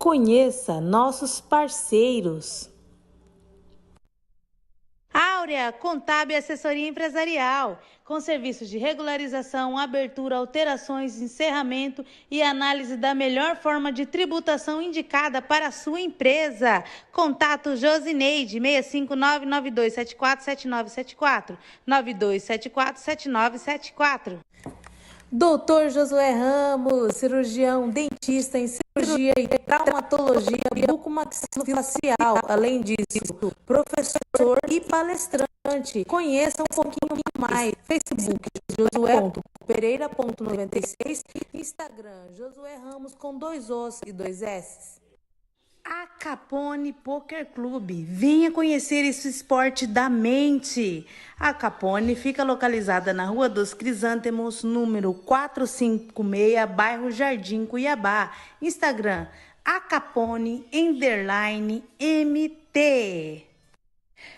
Conheça nossos parceiros. Áurea Contábil e Assessoria Empresarial, com serviços de regularização, abertura, alterações, encerramento e análise da melhor forma de tributação indicada para a sua empresa. Contato Josineide, 65992747974, 92747974. Doutor Josué Ramos, cirurgião, dentista em cirurgia e traumatologia bucomaxilofacial. Além disso, professor e palestrante. Conheça um pouquinho mais. Facebook, josué.pereira.96. Instagram, Josué Ramos com 2 Os e 2 S. A Capone Poker Clube. Venha conhecer esse esporte da mente. A Capone fica localizada na Rua dos Crisântemos, número 456, bairro Jardim, Cuiabá. Instagram, acapone_mt.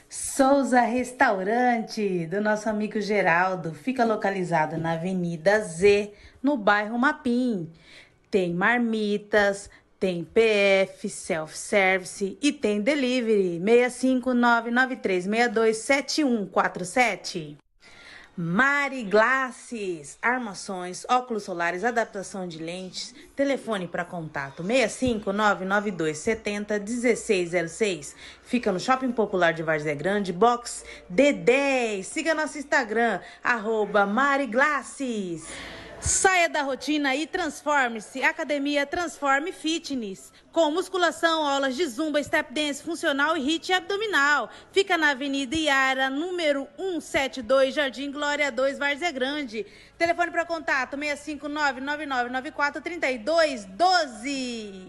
Souza Restaurante, do nosso amigo Geraldo. Fica localizado na Avenida Z, no bairro Mapim. Tem marmitas, tem PF, self-service e tem delivery, 65993627147. Mari Glasses, armações, óculos solares, adaptação de lentes, telefone para contato 65992701606. Fica no Shopping Popular de Várzea Grande, box D10. Siga nosso Instagram, @Mari Glasses. Saia da rotina e transforme-se. Academia Transforme Fitness. Com musculação, aulas de zumba, step dance, funcional e HIIT abdominal. Fica na Avenida Iara, número 172, Jardim Glória 2, Várzea Grande. Telefone para contato 65999943212.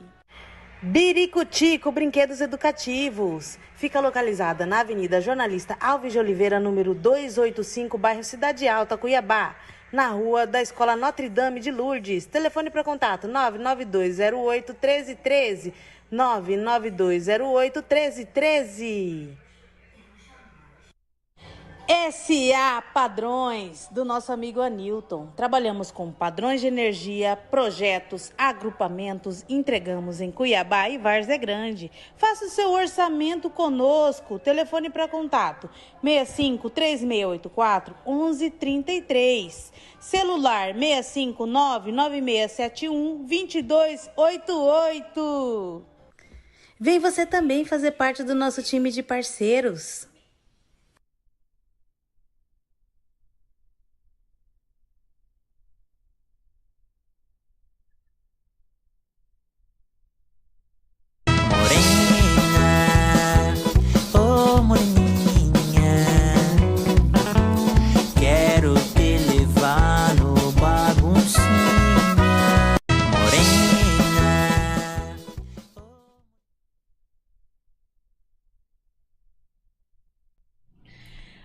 Biricutico Brinquedos Educativos. Fica localizada na Avenida Jornalista Alves de Oliveira, número 285, bairro Cidade Alta, Cuiabá. Na rua da Escola Notre Dame de Lourdes. Telefone para contato 992081313. 992081313. SA Padrões, do nosso amigo Anilton. Trabalhamos com padrões de energia, projetos, agrupamentos, entregamos em Cuiabá e Várzea Grande. Faça o seu orçamento conosco. Telefone para contato 6536841133. Celular 65996712288. Vem você também fazer parte do nosso time de parceiros.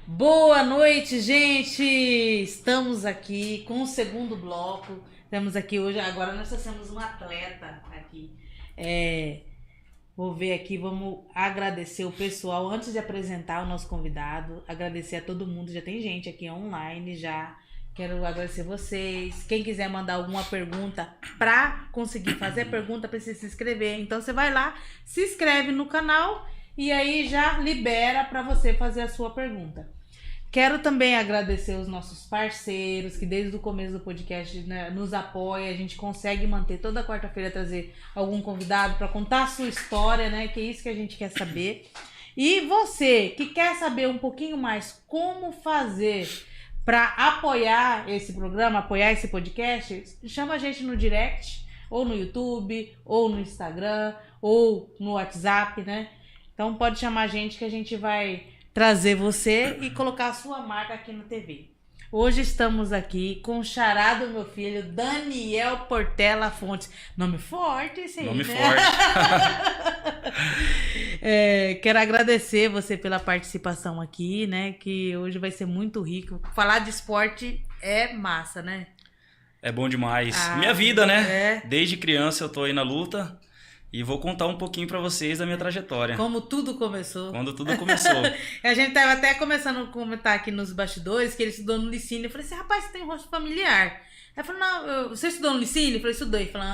Boa noite, gente! Estamos aqui com o segundo bloco. Estamos aqui hoje, agora nós temos um atleta aqui. Vou ver aqui, vamos agradecer o pessoal. Antes de apresentar o nosso convidado, agradecer a todo mundo. Já tem gente aqui online já. Quero agradecer vocês. Quem quiser mandar alguma pergunta, para conseguir fazer a pergunta, precisa se inscrever. Então você vai lá, se inscreve no canal e aí já libera para você fazer a sua pergunta. Quero também agradecer os nossos parceiros que desde o começo do podcast, né, nos apoia. A gente consegue manter toda quarta-feira, trazer algum convidado para contar a sua história, né? Que é isso que a gente quer saber. E você que quer saber um pouquinho mais como fazer para apoiar esse programa, apoiar esse podcast, chama a gente no direct, ou no YouTube, ou no Instagram, ou no WhatsApp, né? Então pode chamar a gente que a gente vai trazer você e colocar a sua marca aqui na TV. Hoje estamos aqui com o xará do meu filho, Daniel Portela Fontes. Nome forte esse aí, Nome né? forte. Quero agradecer você pela participação aqui, né? Que hoje vai ser muito rico. Falar de esporte é massa, né? É bom demais. Minha vida, né? É. Desde criança eu tô aí na luta. E vou contar um pouquinho pra vocês da minha trajetória. Como tudo começou. Quando tudo começou. A gente tava até começando a comentar aqui nos bastidores que ele estudou no Licínio. Eu falei assim, rapaz, você tem um rosto familiar. Ela falou, não, você estudou no Licínio? Eu falei, estudei. Ele falou,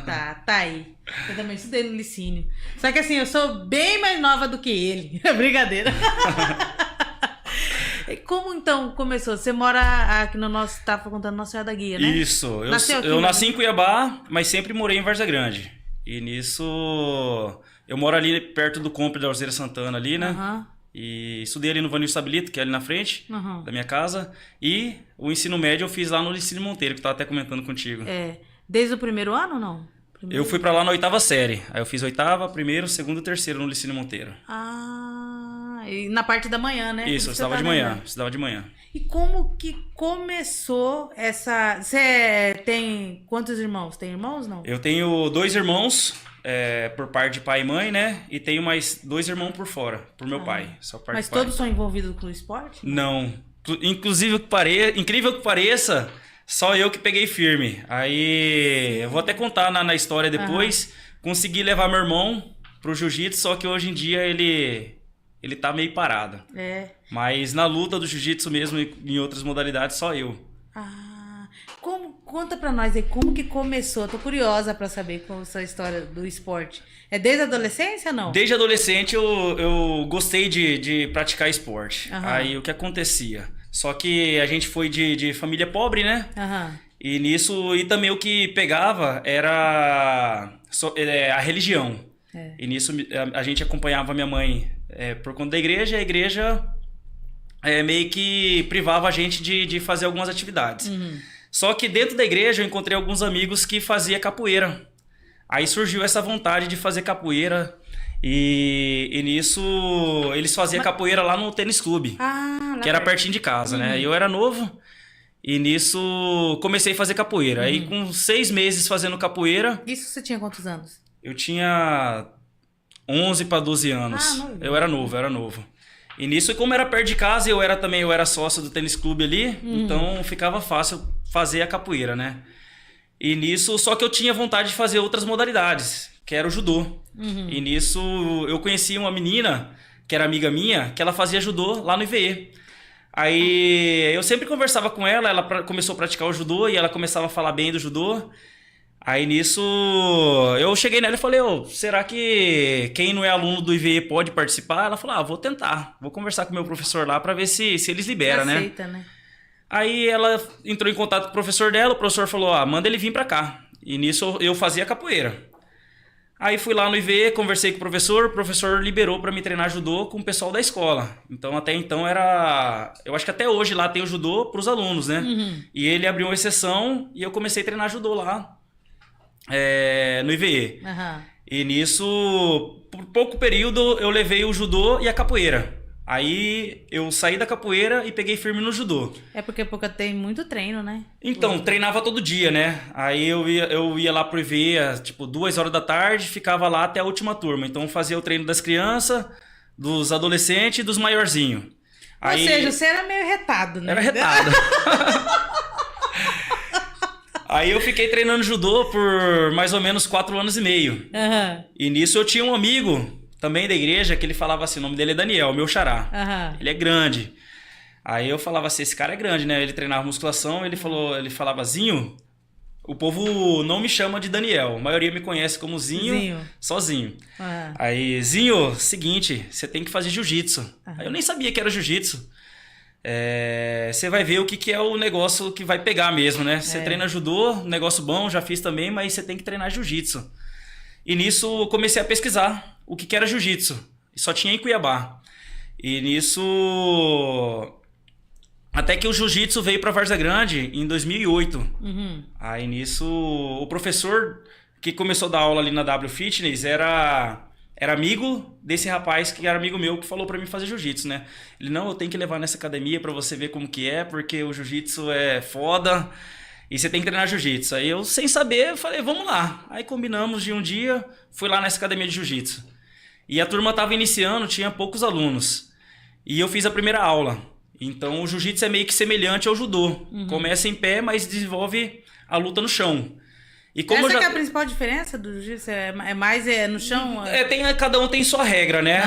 tá aí. Eu também estudei no Licínio. Só que assim, eu sou bem mais nova do que ele. Brincadeira. E como então começou? Você mora aqui no nosso, tava contando Nossa Senhora da Guia, né? Isso, eu nasci em Cuiabá, mas sempre morei em Várzea Grande. E nisso, eu moro ali perto do Compre da Alzeira Santana ali, né? E estudei ali no Vanil Stabilito, que é ali na frente da minha casa. E o ensino médio eu fiz lá no Licínio Monteiro, que eu tava até comentando contigo. Desde o primeiro ano ou não? Eu fui pra lá na 8ª série. Aí eu fiz 8ª, 1º, 2º e 3º no Licínio Monteiro. E na parte da manhã, né? Isso, eu estudava de manhã. Estudava de manhã. E como que começou essa... Você tem quantos irmãos? Tem irmãos, não? Eu tenho 2 irmãos, por parte de pai e mãe, né? E tenho mais 2 irmãos por fora, por meu pai. Só parte Mas de pai. todos são envolvidos com o esporte? Não. Inclusive, incrível que pareça, só eu que peguei firme. Aí, eu vou até contar na história depois. Consegui levar meu irmão pro jiu-jitsu, só que hoje em dia ele tá meio parado. Mas na luta do jiu-jitsu mesmo, em outras modalidades, só eu. Conta pra nós aí, como que começou? Tô curiosa pra saber qual é essa história do esporte. É desde a adolescência ou não? Desde adolescente eu gostei de praticar esporte. Aí o que acontecia? Só que a gente foi de família pobre, né? E nisso, e também o que pegava era a religião. E nisso a gente acompanhava a minha mãe por conta da igreja. A igreja meio que privava a gente de fazer algumas atividades. Só que dentro da igreja eu encontrei alguns amigos que faziam capoeira. Aí surgiu essa vontade de fazer capoeira. E nisso eles faziam capoeira lá no tênis clube. Que era pertinho de casa, né? E eu era novo. E nisso comecei a fazer capoeira. Aí com 6 meses fazendo capoeira... Isso você tinha quantos anos? Eu tinha 11 para 12 anos. Eu era novo. E nisso, como era perto de casa, eu era sócio do tênis clube ali, então ficava fácil fazer a capoeira, né? E nisso, só que eu tinha vontade de fazer outras modalidades, que era o judô. E nisso, eu conheci uma menina, que era amiga minha, que ela fazia judô lá no IVE. Aí eu sempre conversava com ela, ela começou a praticar o judô e ela começava a falar bem do judô. Aí nisso, eu cheguei nela e falei, será que quem não é aluno do IVE pode participar? Ela falou, vou tentar, vou conversar com o meu professor lá pra ver se eles liberam, né? Aceita, né? Aí ela entrou em contato com o professor dela, o professor falou, manda ele vir pra cá. E nisso eu fazia capoeira. Aí fui lá no IVE, conversei com o professor liberou pra me treinar judô com o pessoal da escola. Então até então era... Eu acho que até hoje lá tem o judô pros alunos, né? E ele abriu uma exceção e eu comecei a treinar judô lá. No IVE. E nisso, por pouco período, eu levei o judô e a capoeira. Aí eu saí da capoeira e peguei firme no judô. Porque tem muito treino, né? Então, treinava todo dia, né? Aí eu ia lá pro IVE, tipo, 2 horas da tarde, ficava lá até a última turma. Então fazia o treino das crianças, dos adolescentes e dos maiorzinhos. Ou seja, você era meio retado, né? Era retado. Aí eu fiquei treinando judô por mais ou menos 4 anos e meio. E nisso eu tinha um amigo, também da igreja, que ele falava assim, o nome dele é Daniel, meu xará. Ele é grande. Aí eu falava assim, esse cara é grande, né? Ele treinava musculação, ele falava, Zinho, o povo não me chama de Daniel, a maioria me conhece como Zinho. Sozinho. Aí, Zinho, seguinte, você tem que fazer jiu-jitsu. Aí eu nem sabia que era jiu-jitsu. Você vai ver o que é o negócio que vai pegar mesmo, né? Você treina judô, negócio bom, já fiz também, mas você tem que treinar jiu-jitsu. E nisso comecei a pesquisar o que era jiu-jitsu. Só tinha em Cuiabá. E nisso... Até que o jiu-jitsu veio para Várzea Grande em 2008. Aí nisso, o professor que começou a dar aula ali na W Fitness era amigo desse rapaz que era amigo meu, que falou pra mim fazer jiu-jitsu, né? Ele, não, eu tenho que levar nessa academia pra você ver como que é, porque o jiu-jitsu é foda e você tem que treinar jiu-jitsu. Aí eu, sem saber, falei, vamos lá. Aí combinamos de um dia, fui lá nessa academia de jiu-jitsu. E a turma tava iniciando, tinha poucos alunos. E eu fiz a primeira aula. Então o jiu-jitsu é meio que semelhante ao judô. Começa em pé, mas desenvolve a luta no chão. E como Essa que é a principal diferença do jiu-jitsu? É mais no chão? Cada um tem sua regra, né?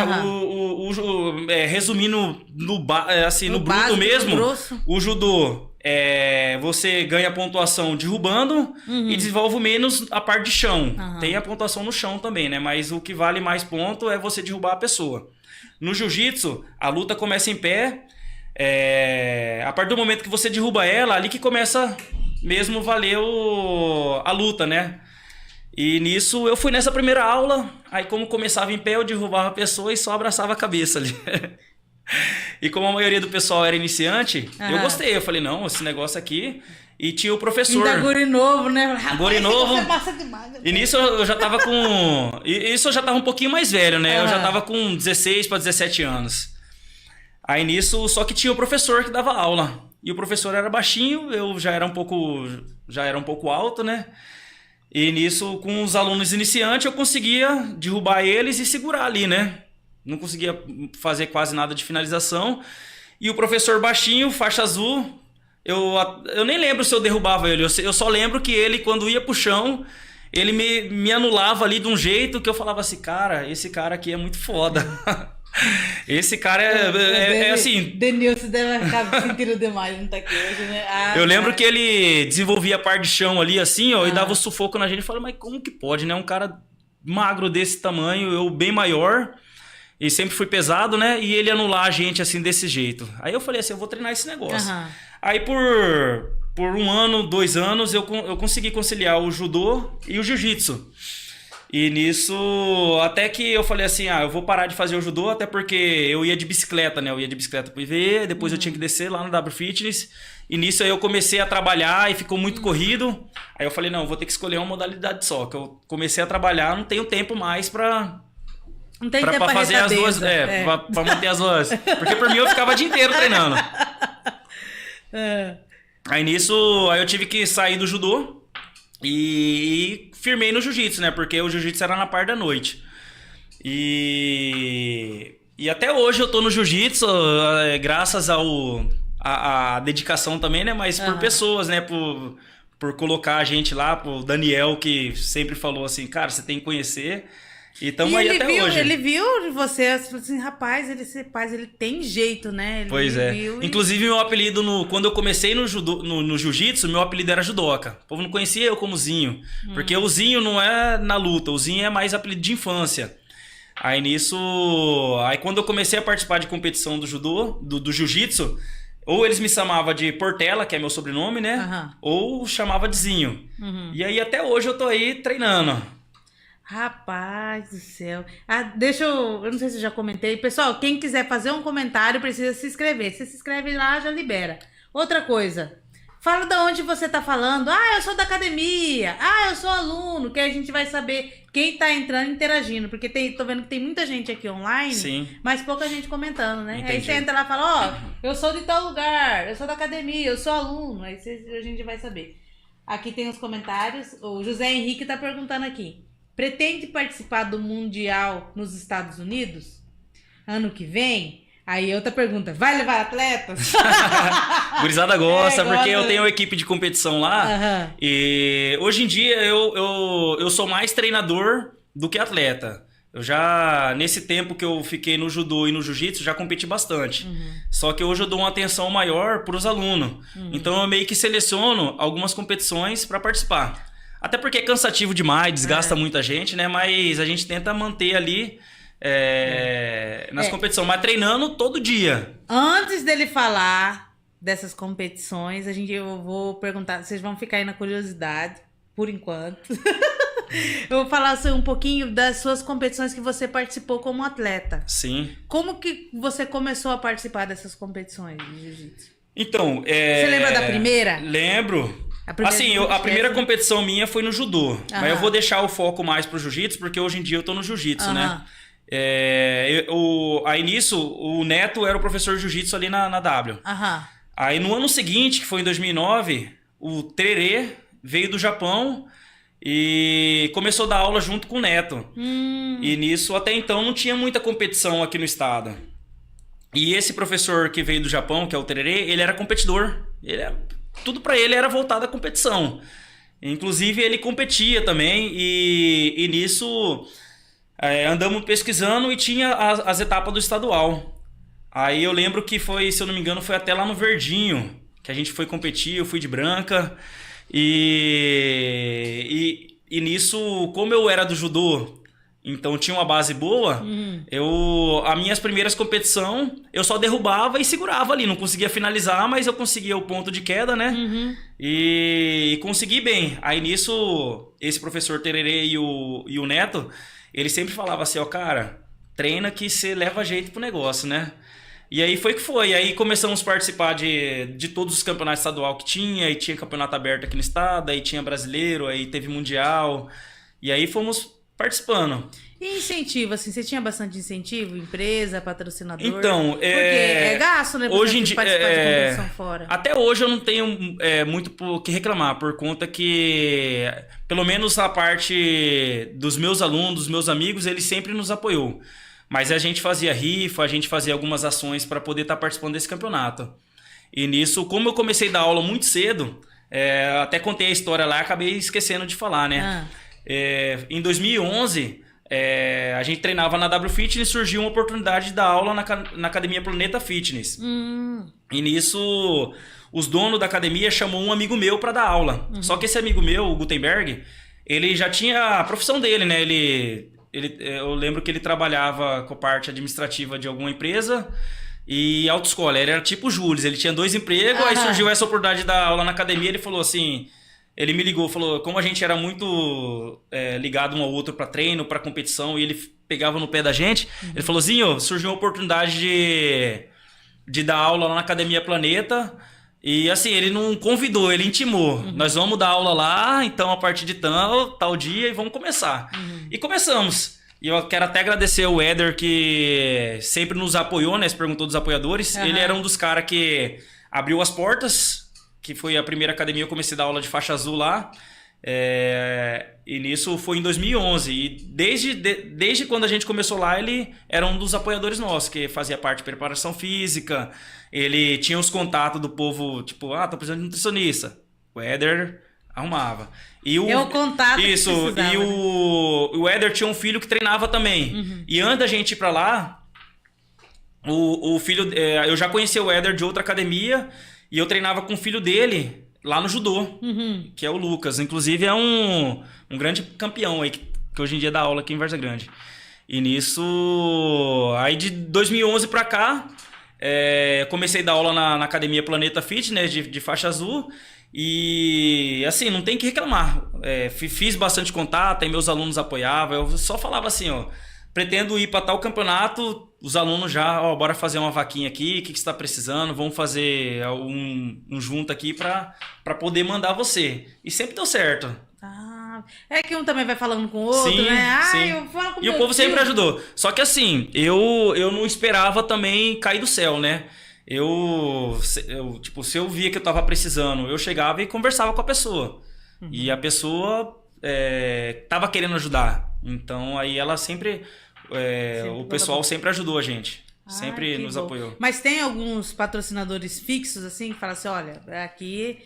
Resumindo no bruto mesmo, o judô você ganha pontuação derrubando e desenvolve menos a parte de chão. Tem a pontuação no chão também, né? Mas o que vale mais ponto é você derrubar a pessoa. No jiu-jitsu, a luta começa em pé. A partir do momento que você derruba ela, ali que começa mesmo valer a luta, né? E nisso eu fui nessa primeira aula. Aí como começava em pé, eu derrubava a pessoa e só abraçava a cabeça ali. E como a maioria do pessoal era iniciante, eu gostei. Eu falei, não, esse negócio aqui... E tinha o professor... Ainda guri novo, né? Guri novo. Demais, e nisso eu já tava com... Isso eu já tava um pouquinho mais velho, né? Eu já tava com 16 para 17 anos. Aí nisso, só que tinha o professor que dava aula. E o professor era baixinho, eu já era um pouco alto, né? E nisso, com os alunos iniciantes, eu conseguia derrubar eles e segurar ali, né? Não conseguia fazer quase nada de finalização. E o professor baixinho, faixa azul, eu nem lembro se eu derrubava ele. Eu só lembro que ele, quando ia pro chão, ele me anulava ali de um jeito que eu falava assim, cara, esse cara aqui é muito foda. Esse cara é assim... Denilson deve ficar sentindo demais não tá aqui hoje, né? Eu lembro que ele desenvolvia a parte de chão ali, assim, ó, e dava um sufoco na gente. Eu falei, mas como que pode, né? Um cara magro desse tamanho, eu bem maior... E sempre fui pesado, né? E ele anular a gente assim desse jeito. Aí eu falei assim, eu vou treinar esse negócio. Aí por 1 ano, 2 anos, eu consegui conciliar o judô e o jiu-jitsu. E nisso, até que eu falei assim, eu vou parar de fazer o judô, até porque eu ia de bicicleta, né? Eu ia de bicicleta pro IV, depois eu tinha que descer lá no W Fitness. E nisso aí eu comecei a trabalhar e ficou muito corrido. Aí eu falei, não, vou ter que escolher uma modalidade só. Que eu comecei a trabalhar, não tenho tempo mais pra... Não tem tempo pra fazer as duas, pra manter as duas. Porque por mim eu ficava o dia inteiro treinando. Aí nisso, eu tive que sair do judô e firmei no jiu-jitsu, né? Porque o jiu-jitsu era na parte da noite. E até hoje eu tô no jiu-jitsu, graças à dedicação também, né? Mas por pessoas, né? Por colocar a gente lá, pro Daniel, que sempre falou assim, cara, você tem que conhecer... E estamos aí até hoje. Ele viu você, assim, rapaz, ele tem jeito, né? Inclusive, meu apelido, quando eu comecei no jiu-jitsu, meu apelido era judoca. O povo não conhecia eu como Zinho. Porque o Zinho não é na luta, o Zinho é mais apelido de infância. Aí nisso... Aí quando eu comecei a participar de competição do judô, do jiu-jitsu, ou eles me chamavam de Portela, que é meu sobrenome, né? Ou chamava de Zinho. E aí até hoje eu tô aí treinando. Rapaz do céu. Eu não sei se eu já comentei. Pessoal, quem quiser fazer um comentário precisa se inscrever. Se inscreve lá, já libera. Outra coisa, fala de onde você tá falando. Eu sou da academia. Eu sou aluno, que a gente vai saber quem tá entrando e interagindo. Porque tô vendo que tem muita gente aqui online, mas pouca gente comentando, né? Entendi. Aí você entra lá e fala, eu sou de tal lugar, eu sou da academia, eu sou aluno. Aí a gente vai saber. Aqui tem os comentários. O José Henrique tá perguntando aqui. Pretende participar do Mundial nos Estados Unidos? Ano que vem? Aí outra pergunta, vai levar atletas? Gurizada gosta, porque eu tenho uma equipe de competição lá. E hoje em dia eu sou mais treinador do que atleta. Eu já, nesse tempo que eu fiquei no judô e no jiu-jitsu, já competi bastante. Só que hoje eu dou uma atenção maior para os alunos. Então eu meio que seleciono algumas competições para participar. Até porque é cansativo demais, desgasta muita gente, né? Mas a gente tenta manter ali nas competições, mas treinando todo dia. Antes dele falar dessas competições, eu vou perguntar, vocês vão ficar aí na curiosidade, por enquanto. Eu vou falar um pouquinho das suas competições que você participou como atleta. Sim. Como que você começou a participar dessas competições de jiu-jitsu? Então, você lembra da primeira? Lembro. A primeira competição minha foi no judô. Mas eu vou deixar o foco mais pro jiu-jitsu, porque hoje em dia eu tô no jiu-jitsu, né? Aí nisso, o Neto era o professor de jiu-jitsu ali na W. Aí no ano seguinte, que foi em 2009, o Tererê veio do Japão e começou a dar aula junto com o Neto. E nisso, até então, não tinha muita competição aqui no estado. E esse professor que veio do Japão, que é o Tererê, ele era competidor. Tudo pra ele era voltado à competição. Inclusive, ele competia também. E nisso, andamos pesquisando e tinha as etapas do estadual. Aí eu lembro que foi, se eu não me engano, foi até lá no Verdinho. que a gente foi competir, eu fui de branca. E nisso, como eu era do judô, então tinha uma base boa, as minhas primeiras competições, eu só derrubava e segurava ali, não conseguia finalizar, mas eu conseguia o ponto de queda, né? E consegui bem. Aí nisso, esse professor Tererê e o Neto, ele sempre falava assim, ó, cara, treina que você leva jeito pro negócio, né? E aí foi que foi. Aí começamos a participar de todos os campeonatos estadual que tinha, aí tinha campeonato aberto aqui no estado, aí tinha brasileiro, aí teve mundial, e aí fomos participando. E incentivo, assim, você tinha bastante incentivo? Empresa, patrocinador? Então, porque é gasto, né? Hoje em dia, participar de competição fora. Até hoje eu não tenho muito o que reclamar, por conta que, pelo menos a parte dos meus alunos, dos meus amigos, eles sempre nos apoiou. Mas a gente fazia rifa, a gente fazia algumas ações para poder estar participando desse campeonato. E nisso, como eu comecei a dar aula muito cedo, até contei a história lá, acabei esquecendo de falar, né? Em 2011, a gente treinava na W Fitness e surgiu uma oportunidade de dar aula na Academia Planeta Fitness. E nisso, os donos da academia chamou um amigo meu para dar aula. Só que esse amigo meu, o Gutenberg, ele já tinha a profissão dele, né? Eu lembro que ele trabalhava com a parte administrativa de alguma empresa e autoescola. Ele era tipo o Júlio, ele tinha 2 empregos, aí surgiu essa oportunidade de dar aula na academia, ele falou assim... Ele me ligou, falou, como a gente era muito ligado um ao outro para treino, para competição, e ele pegava no pé da gente, ele falou, Zinho, surgiu uma oportunidade de dar aula lá na Academia Planeta, e assim, ele não convidou, ele intimou. Nós vamos dar aula lá, então a partir de tal dia, e vamos começar. E começamos. E eu quero até agradecer o Éder, que sempre nos apoiou, né? Você perguntou dos apoiadores. Ele era um dos caras que abriu as portas, que foi a primeira academia, eu comecei a dar aula de faixa azul lá. E nisso foi em 2011. E desde quando a gente começou lá, ele era um dos apoiadores nossos, que fazia parte de preparação física. Ele tinha os contatos do povo, tipo, tô precisando de nutricionista. O Éder arrumava. O contato isso, que precisava, e o Éder tinha um filho que treinava também. E antes da gente ir pra lá, o filho... eu já conhecia o Éder de outra academia, e eu treinava com o filho dele lá no judô, que é o Lucas. Inclusive é um grande campeão aí, que hoje em dia dá aula aqui em Várzea Grande. E nisso... Aí de 2011 pra cá, comecei a dar aula na Academia Planeta Fitness, de faixa azul. E assim, não tem que reclamar. Fiz bastante contato, aí meus alunos apoiavam. Eu só falava assim, ó, pretendo ir para tal campeonato, os alunos já, bora fazer uma vaquinha aqui, o que você está precisando, vamos fazer um junto aqui para poder mandar você. E sempre deu certo. É que um também vai falando com o outro, sim, né? Sim. Eu falo com e o povo sempre ajudou. Só que assim, eu não esperava também cair do céu, né? Tipo, se eu via que eu tava precisando, eu chegava e conversava com a pessoa. E a pessoa tava querendo ajudar. Então, aí ela sempre o pessoal sempre ajudou a gente. Sempre nos apoiou. Mas tem alguns patrocinadores fixos, assim, que falam assim, olha, aqui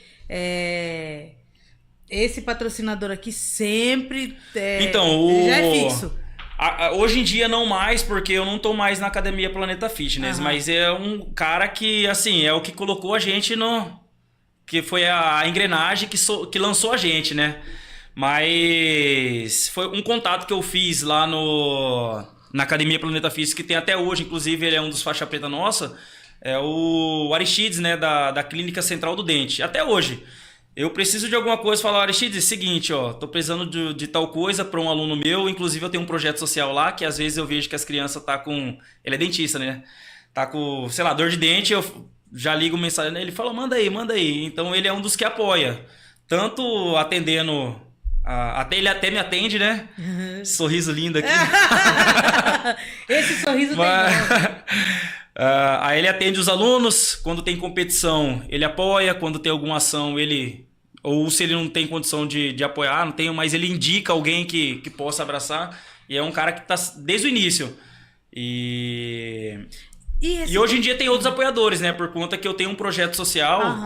esse patrocinador aqui sempre então, já é fixo. Hoje em dia não mais, porque eu não tô mais na Academia Planeta Fitness, mas é um cara que, assim, é o que colocou a gente que foi a engrenagem que lançou a gente, né? Mas foi um contato que eu fiz lá na Academia Planeta Fitness, que tem até hoje, inclusive ele é um dos faixa preta nossa, é o Aristides, né, da Clínica Central do Dente, até hoje. Eu preciso de alguma coisa, falar, Aristides, seguinte, tô precisando de tal coisa para um aluno meu, inclusive eu tenho um projeto social lá, que às vezes eu vejo que as crianças tá com... Ele é dentista, né? Tá com, sei lá, dor de dente, eu já ligo mensagem nele, ele fala, manda aí. Então ele é um dos que apoia, tanto atendendo... ele até me atende, né? Sorriso lindo aqui. Esse sorriso tem aí ele atende os alunos, quando tem competição ele apoia, quando tem alguma ação ou se ele não tem condição de apoiar, não tem, mas ele indica alguém que possa abraçar, e é um cara que tá desde o início. E hoje em dia tem outros apoiadores, né? Por conta que eu tenho um projeto social,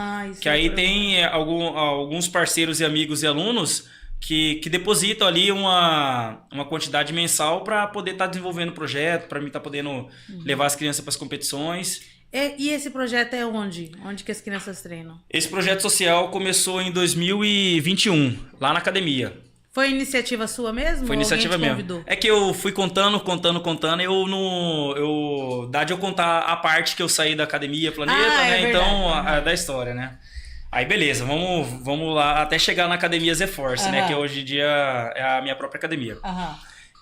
que aí tem alguns parceiros e amigos e alunos que depositam ali uma quantidade mensal para poder estar desenvolvendo o projeto, para mim estar podendo levar as crianças para as competições. E esse projeto é onde? Onde que as crianças treinam? Esse projeto social começou em 2021, lá na academia. Foi iniciativa sua mesmo? Foi iniciativa mesmo. É que eu fui contando, e dá de eu contar a parte que eu saí da academia Planeta, né? Verdade. Então, da história, né? Aí, beleza, vamos lá até chegar na academia Z-Force, né? Que hoje em dia é a minha própria academia.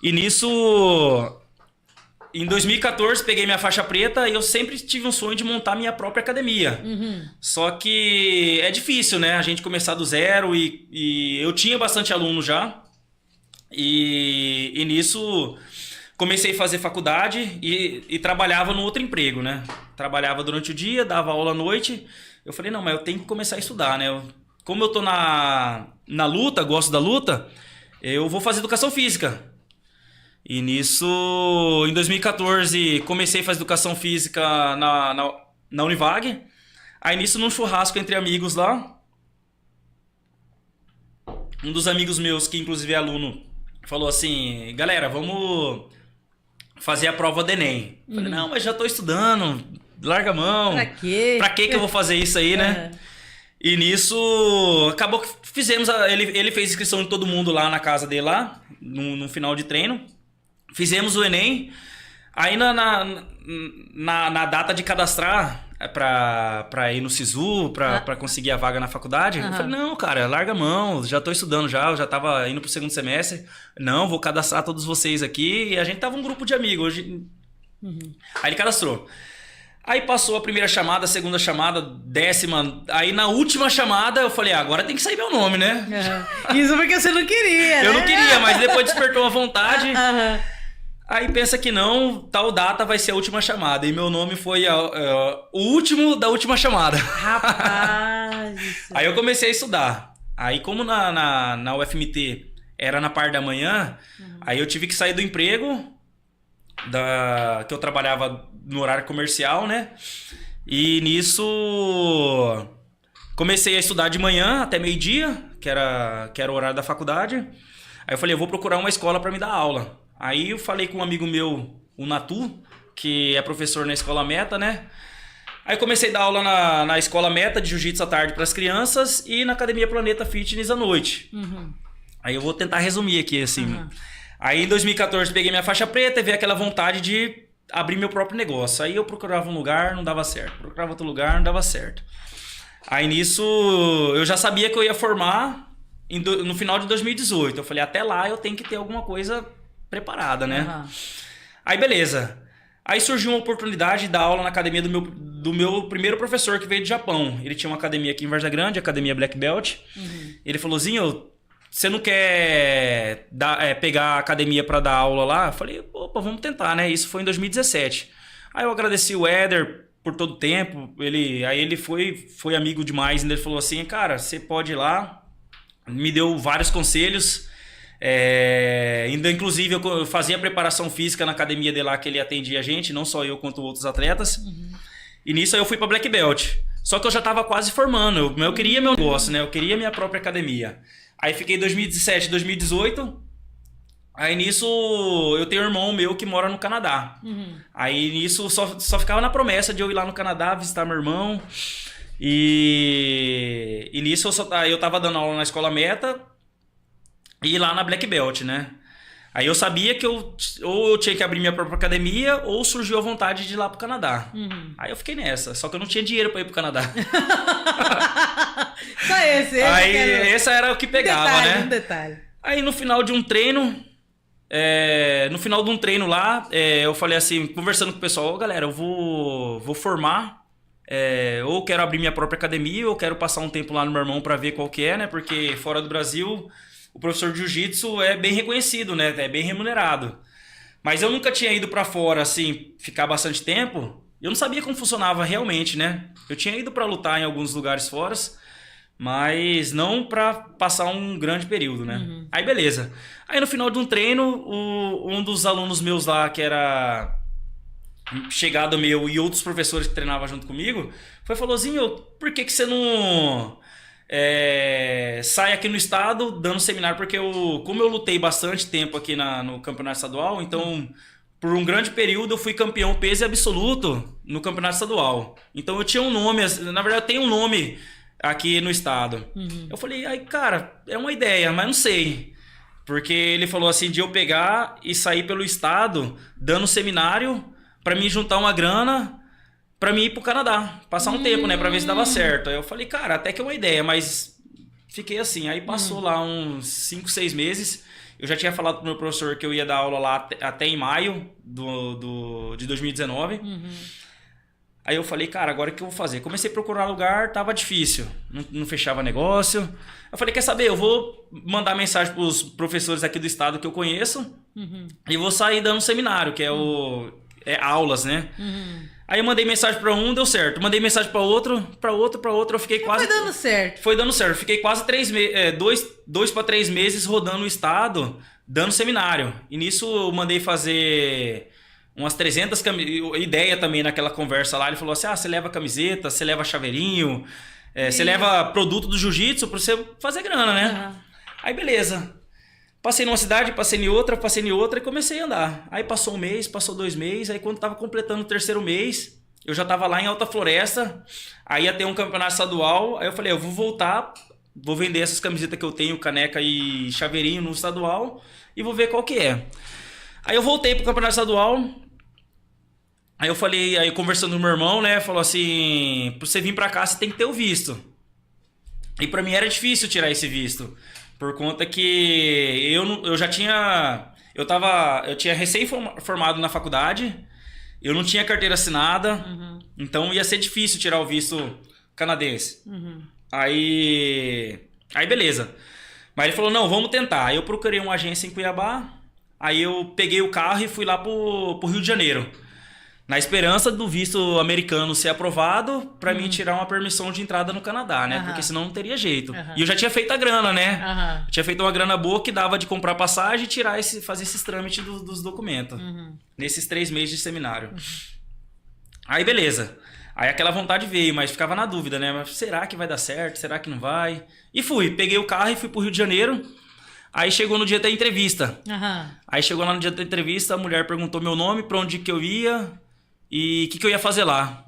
E nisso, em 2014, peguei minha faixa preta e eu sempre tive um sonho de montar minha própria academia. Só que é difícil, né? A gente começar do zero e eu tinha bastante aluno já. E nisso, comecei a fazer faculdade e trabalhava no outro emprego, né? Trabalhava durante o dia, dava aula à noite. Eu falei, não, mas eu tenho que começar a estudar, né? Como eu tô na luta, gosto da luta, eu vou fazer educação física. E nisso, em 2014, comecei a fazer educação física na Univag. Aí nisso, num churrasco entre amigos lá, um dos amigos meus, que inclusive é aluno, falou assim, galera, vamos fazer a prova do Enem. Falei, não, mas já tô estudando, larga a mão. Pra quê? Pra que eu vou fazer isso aí, né? E nisso, acabou que fizemos, ele fez inscrição de todo mundo lá na casa dele lá, no final de treino. Fizemos o Enem, aí na data de cadastrar pra ir no SISU, pra conseguir a vaga na faculdade, eu falei, não, cara, larga a mão, já tô estudando eu já tava indo pro segundo semestre, não, vou cadastrar todos vocês aqui, e a gente tava um grupo de amigos, hoje... Aí ele cadastrou. Aí passou a primeira chamada, a segunda chamada, 10ª. Aí na última chamada eu falei, agora tem que sair meu nome, né? Isso porque você não queria, Eu não queria, mas depois despertou a vontade. Aí pensa que não, tal data vai ser a última chamada. E meu nome foi o último da última chamada. Rapaz! Aí eu comecei a estudar. Aí como na UFMT era na parte da manhã, aí eu tive que sair do emprego que eu trabalhava no horário comercial, né? E nisso comecei a estudar de manhã até meio-dia, que era o horário da faculdade. Aí eu falei, eu vou procurar uma escola para me dar aula. Aí eu falei com um amigo meu, o Natu, que é professor na Escola Meta, né? Aí comecei a dar aula na Escola Meta de Jiu-Jitsu à tarde para as crianças e na Academia Planeta Fitness à noite. Aí eu vou tentar resumir aqui, assim. Aí em 2014 peguei minha faixa preta e veio aquela vontade de abrir meu próprio negócio. Aí eu procurava um lugar, não dava certo. Procurava outro lugar, não dava certo. Aí nisso eu já sabia que eu ia formar no final de 2018. Eu falei, até lá eu tenho que ter alguma coisa preparada, né? Aí beleza. Aí surgiu uma oportunidade de dar aula na academia do meu primeiro professor que veio do Japão. Ele tinha uma academia aqui em Varza Grande, a Academia Black Belt. Ele falou, Zinho, você não quer pegar a academia para dar aula lá? Eu falei, opa, vamos tentar, né? Isso foi em 2017. Aí eu agradeci o Éder por todo o tempo. Aí ele foi amigo demais. Ele falou assim, cara, você pode ir lá. Me deu vários conselhos. Ainda inclusive eu fazia preparação física na academia de lá que ele atendia a gente, não só eu quanto outros atletas. E nisso aí eu fui para Black Belt. Só que eu já estava quase formando. Eu queria meu negócio, né? Eu queria minha própria academia. Aí fiquei 2017, 2018. Aí nisso eu tenho um irmão meu que mora no Canadá. Aí nisso só ficava na promessa de eu ir lá no Canadá visitar meu irmão. E nisso eu tava dando aula na Escola Meta e ir lá na Black Belt, né? Aí eu sabia que ou eu tinha que abrir minha própria academia ou surgiu a vontade de ir lá pro Canadá. Aí eu fiquei nessa, só que eu não tinha dinheiro pra ir pro Canadá. Só esse esse era o que pegava, né? Um detalhe. Aí no final de um treino, lá, eu falei assim, conversando com o pessoal, galera, eu vou formar, ou quero abrir minha própria academia, ou quero passar um tempo lá no meu irmão pra ver qual que é, né? Porque fora do Brasil, o professor de jiu-jitsu é bem reconhecido, né? É bem remunerado. Mas eu nunca tinha ido pra fora, assim, ficar bastante tempo. Eu não sabia como funcionava realmente, né? Eu tinha ido pra lutar em alguns lugares fora, mas não pra passar um grande período, né? Aí beleza. Aí no final de um treino, um dos alunos meus lá, que era chegado meu e outros professores que treinavam junto comigo, falou assim, por que você não sai aqui no estado dando seminário? Porque como eu lutei bastante tempo aqui no campeonato estadual, então por um grande período, eu fui campeão peso absoluto no campeonato estadual. Então eu tinha um nome, na verdade eu tenho um nome aqui no estado. Eu falei, aí cara, é uma ideia, mas não sei. Porque ele falou assim, de eu pegar e sair pelo estado, dando seminário, pra mim juntar uma grana, pra mim ir pro Canadá. Passar um tempo, né, pra ver se dava certo. Aí eu falei, cara, até que é uma ideia, mas fiquei assim. Aí passou lá uns 5, 6 meses. Eu já tinha falado pro meu professor que eu ia dar aula lá até em maio de 2019. Aí eu falei, cara, agora o que eu vou fazer? Comecei a procurar lugar, tava difícil. Não fechava negócio. Eu falei, quer saber? Eu vou mandar mensagem pros professores aqui do estado que eu conheço. E vou sair dando seminário, que é aulas, né? Aí eu mandei mensagem pra um, deu certo. Mandei mensagem pra outro. Eu fiquei quase... Foi dando certo. Foi dando certo. Fiquei quase 2 para 3 meses rodando o estado, dando seminário. E nisso eu mandei fazer umas 300 camisetas. Ideia também naquela conversa lá. Ele falou assim, você leva camiseta, você leva chaveirinho, você leva produto do jiu-jitsu pra você fazer grana, né? Aí beleza. Passei numa cidade, passei em outra e comecei a andar. Aí passou um mês, passou 2 meses, aí quando tava completando o 3º mês, eu já tava lá em Alta Floresta, aí ia ter um campeonato estadual, aí eu falei, eu vou voltar, vou vender essas camisetas que eu tenho, caneca e chaveirinho no estadual, e vou ver qual que é. Aí eu voltei pro campeonato estadual, aí eu falei, aí conversando com meu irmão, né, falou assim, pra você vir pra cá, você tem que ter o visto. E pra mim era difícil tirar esse visto. Por conta que eu já tinha... Eu tinha recém-formado na faculdade, eu não tinha carteira assinada, então ia ser difícil tirar o visto canadense. Aí beleza. Mas ele falou, não, vamos tentar. Aí eu procurei uma agência em Cuiabá, aí eu peguei o carro e fui lá pro Rio de Janeiro. Na esperança do visto americano ser aprovado pra mim tirar uma permissão de entrada no Canadá, né? Porque senão não teria jeito. E eu já tinha feito a grana, né? Tinha feito uma grana boa que dava de comprar passagem e fazer esses trâmites dos documentos. Nesses 3 meses de seminário. Aí beleza. Aí aquela vontade veio, mas ficava na dúvida, né? Mas será que vai dar certo? Será que não vai? E fui. Peguei o carro e fui pro Rio de Janeiro. Aí chegou no dia da entrevista. Aí chegou lá no dia da entrevista, a mulher perguntou meu nome, pra onde que eu ia... E o que eu ia fazer lá?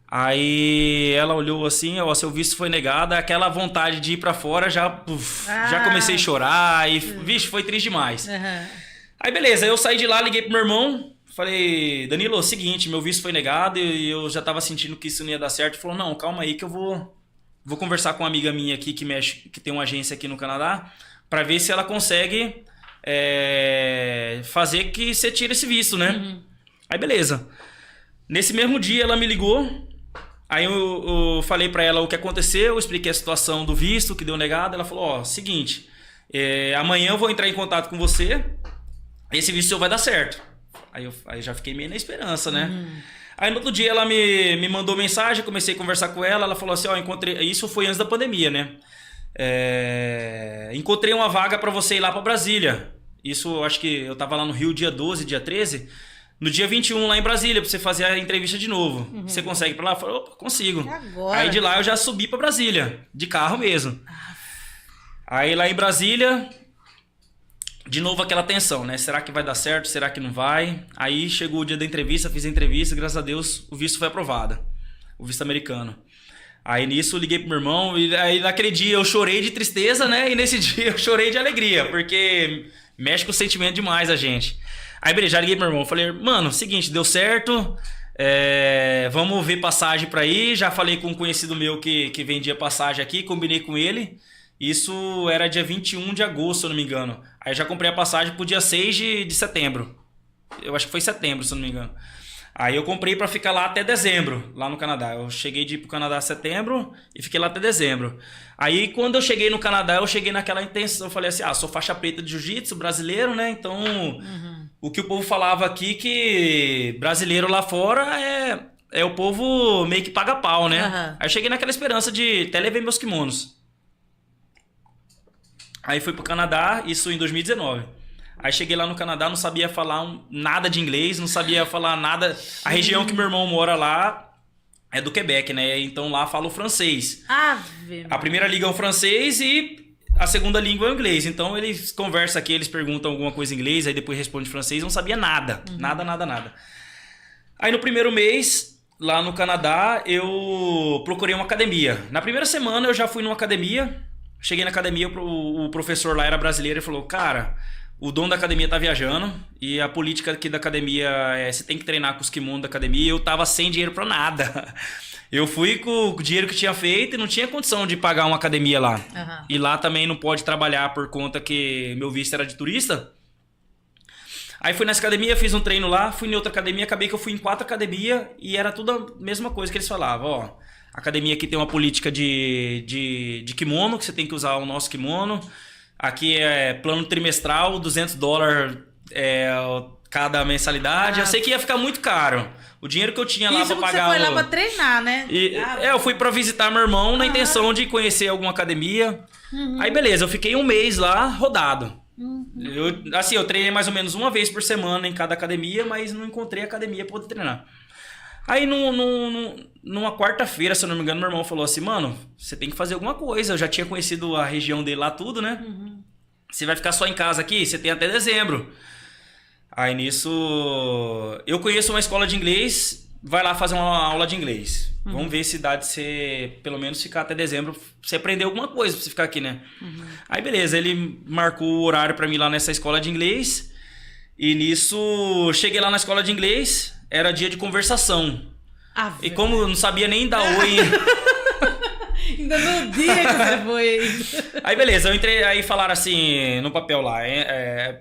Aí ela olhou assim, seu visto foi negado, aquela vontade de ir pra fora, já comecei a chorar e, vixe, foi triste demais. Aí beleza, eu saí de lá, liguei pro meu irmão, falei, Danilo, é o seguinte, meu visto foi negado e eu já tava sentindo que isso não ia dar certo. Ele falou, não, calma aí que eu vou conversar com uma amiga minha aqui que tem uma agência aqui no Canadá, pra ver se ela consegue fazer que você tire esse visto, né? Aí beleza. Nesse mesmo dia ela me ligou, aí eu falei pra ela o que aconteceu, eu expliquei a situação do visto que deu negado, ela falou, seguinte, amanhã eu vou entrar em contato com você, esse visto seu vai dar certo. Aí eu já fiquei meio na esperança, né? Aí no outro dia ela me mandou mensagem, comecei a conversar com ela, ela falou assim, encontrei, isso foi antes da pandemia, né? Encontrei uma vaga pra você ir lá pra Brasília. Isso, acho que eu tava lá no Rio dia 12, dia 13... No dia 21, lá em Brasília, pra você fazer a entrevista de novo. Você consegue ir pra lá? Eu falei, opa, consigo. Agora? Aí de lá eu já subi pra Brasília, de carro mesmo. Aí lá em Brasília, de novo aquela tensão, né? Será que vai dar certo? Será que não vai? Aí chegou o dia da entrevista, fiz a entrevista, graças a Deus o visto foi aprovado. O visto americano. Aí nisso eu liguei pro meu irmão, e aí naquele dia eu chorei de tristeza, né? E nesse dia eu chorei de alegria, porque mexe com o sentimento demais a gente. Aí beleza, já liguei pro meu irmão, falei, mano, seguinte, deu certo, vamos ver passagem pra ir, já falei com um conhecido meu que vendia passagem aqui, combinei com ele, isso era dia 21 de agosto, se eu não me engano. Aí já comprei a passagem pro dia 6 de setembro, eu acho que foi setembro, se eu não me engano. Aí eu comprei pra ficar lá até dezembro, lá no Canadá. Eu cheguei de ir pro Canadá em setembro e fiquei lá até dezembro. Aí quando eu cheguei no Canadá, eu cheguei naquela intenção, eu falei assim, sou faixa preta de jiu-jitsu, brasileiro, né? Então, o que o povo falava aqui que brasileiro lá fora é o povo meio que paga pau, né? Aí eu cheguei naquela esperança de até levar meus kimonos. Aí fui pro Canadá, isso em 2019. Aí cheguei lá no Canadá, não sabia falar nada de inglês, não sabia falar nada. A região que meu irmão mora lá é do Quebec, né? Então lá fala o francês. A primeira liga é o francês e a segunda língua é o inglês. Então eles conversam aqui, eles perguntam alguma coisa em inglês, aí depois responde em francês. Não sabia nada. Nada. Aí no primeiro mês, lá no Canadá, eu procurei uma academia. Na primeira semana eu já fui numa academia. Cheguei na academia, o professor lá era brasileiro e falou, cara, o dono da academia tá viajando e a política aqui da academia é você tem que treinar com os kimonos da academia. E eu tava sem dinheiro pra nada. Eu fui com o dinheiro que tinha feito e não tinha condição de pagar uma academia lá. E lá também não pode trabalhar por conta que meu visto era de turista. Aí fui nessa academia, fiz um treino lá, fui em outra academia, acabei que eu fui em 4 academias e era tudo a mesma coisa que eles falavam, ó. A academia aqui tem uma política de kimono, que você tem que usar o nosso kimono. Aqui é plano trimestral, $200 cada mensalidade. Eu sei que ia ficar muito caro. O dinheiro que eu tinha lá pra pagar... Isso você foi lá pra treinar, né? Eu fui pra visitar meu irmão na intenção de conhecer alguma academia. Aí beleza, eu fiquei um mês lá rodado. Eu treinei mais ou menos uma vez por semana em cada academia, mas não encontrei academia pra poder treinar. Aí numa quarta-feira, se eu não me engano, meu irmão falou assim, mano, você tem que fazer alguma coisa. Eu já tinha conhecido a região dele lá tudo, né? Você vai ficar só em casa aqui? Você tem até dezembro. Aí nisso, eu conheço uma escola de inglês, vai lá fazer uma aula de inglês. Vamos ver se dá de você, pelo menos, ficar até dezembro, você aprender alguma coisa pra você ficar aqui, né? Aí beleza, ele marcou o horário pra mim lá nessa escola de inglês. E nisso, cheguei lá na escola de inglês, era dia de conversação. E como eu não sabia nem dar oi... Ainda no dia que você foi. Aí beleza, eu entrei, aí falaram assim, no papel lá,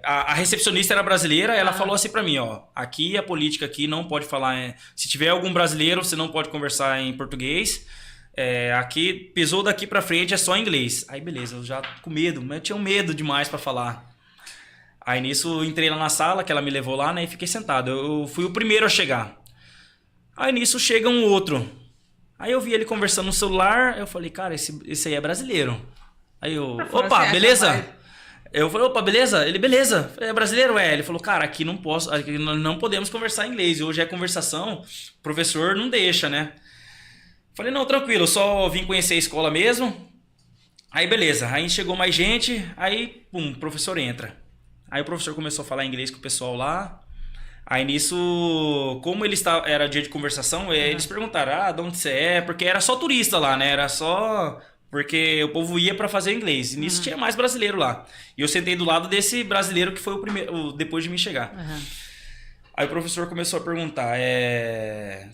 a recepcionista era brasileira, ela falou assim pra mim, ó, aqui a política aqui não pode falar, se tiver algum brasileiro, você não pode conversar em português, aqui, pisou daqui pra frente, é só inglês. Aí beleza, eu já com medo, mas eu tinha medo demais pra falar. Aí nisso, entrei lá na sala, que ela me levou lá, né, e fiquei sentado, eu fui o primeiro a chegar. Aí nisso chega um outro. Aí eu vi ele conversando no celular, eu falei, cara, esse aí é brasileiro. Aí eu, opa, beleza? Eu falei, opa, beleza? Ele, beleza. É brasileiro? Ele falou, cara, aqui não posso, aqui não podemos conversar em inglês. Hoje é conversação, o professor não deixa, né? Falei, não, tranquilo, eu só vim conhecer a escola mesmo. Aí beleza, aí chegou mais gente, aí, pum, o professor entra. Aí o professor começou a falar inglês com o pessoal lá. Aí nisso, como era dia de conversação, eles perguntaram, de onde você é? Porque era só turista lá, né? Era só... Porque o povo ia pra fazer inglês. E nisso tinha mais brasileiro lá. E eu sentei do lado desse brasileiro que foi o primeiro, depois de mim chegar. Aí o professor começou a perguntar,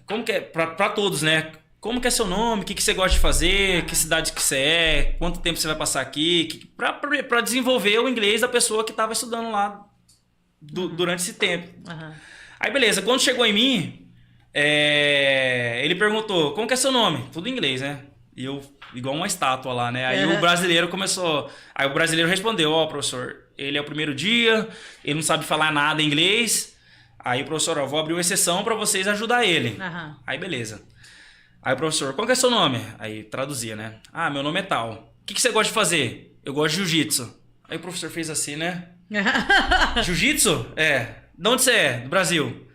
como que é, pra todos, né? Como que é seu nome? O que você gosta de fazer? Que cidade que você é? Quanto tempo você vai passar aqui? Pra desenvolver o inglês da pessoa que tava estudando lá durante esse tempo. Aí beleza, quando chegou em mim, ele perguntou, como que é seu nome? Tudo em inglês, né? E eu, igual uma estátua lá, né? Aí o brasileiro começou... Aí o brasileiro respondeu, professor, ele é o primeiro dia, ele não sabe falar nada em inglês. Aí o professor, vou abrir uma exceção pra vocês ajudar ele. Aí beleza. Aí o professor, qual que é seu nome? Aí traduzia, né? Meu nome é tal. O que você gosta de fazer? Eu gosto de jiu-jitsu. Aí o professor fez assim, né? Jiu-jitsu? De onde você é? Do Brasil.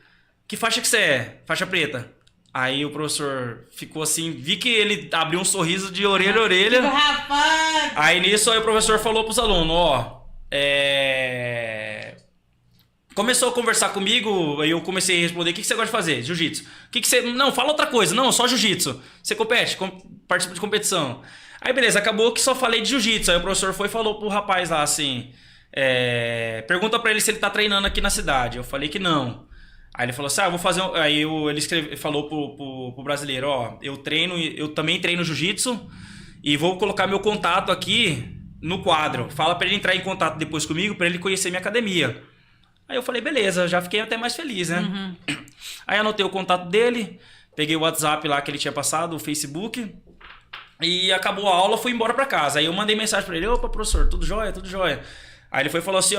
Que faixa que você é? Faixa preta. Aí o professor ficou assim, vi que ele abriu um sorriso de orelha a orelha. Rapaz! Aí nisso, aí o professor falou pros alunos, começou a conversar comigo, aí eu comecei a responder, o que você gosta de fazer? Jiu-jitsu. O que você... Não, fala outra coisa. Não, só jiu-jitsu. Você compete? Participa de competição. Aí beleza, acabou que só falei de jiu-jitsu. Aí o professor foi e falou pro rapaz lá assim, pergunta pra ele se ele tá treinando aqui na cidade. Eu falei que não. Aí ele falou assim, eu vou fazer... Aí ele falou pro brasileiro, eu também treino jiu-jitsu e vou colocar meu contato aqui no quadro. Fala pra ele entrar em contato depois comigo, pra ele conhecer minha academia. Aí eu falei, beleza, já fiquei até mais feliz, né? Aí anotei o contato dele, peguei o WhatsApp lá que ele tinha passado, o Facebook, e acabou a aula, fui embora pra casa. Aí eu mandei mensagem pra ele, opa, professor, tudo jóia, tudo jóia. Aí ele foi e falou assim,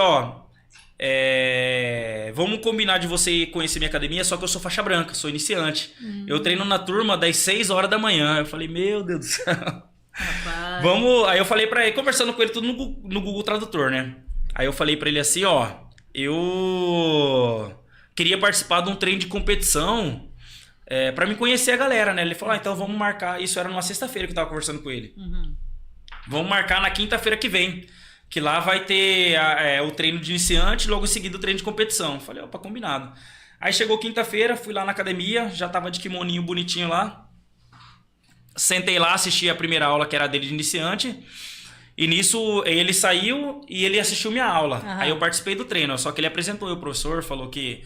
vamos combinar de você conhecer minha academia, só que eu sou faixa branca, sou iniciante. Eu treino na turma das 6 horas da manhã. Eu falei, meu Deus do céu. Rapaz. Aí eu falei pra ele, conversando com ele tudo no Google Tradutor, né? Aí eu falei pra ele assim, eu queria participar de um treino de competição pra me conhecer a galera, né? Ele falou, então vamos marcar. Isso era numa sexta-feira que eu tava conversando com ele. vamos marcar na quinta-feira que vem. Que lá vai ter o treino de iniciante, logo em seguida o treino de competição. Falei, opa, combinado. Aí chegou quinta-feira, fui lá na academia, já tava de kimoninho bonitinho lá. Sentei lá, assisti a primeira aula, que era dele de iniciante. E nisso ele saiu e ele assistiu minha aula. Uhum. Aí eu participei do treino, só que ele apresentou o professor, falou que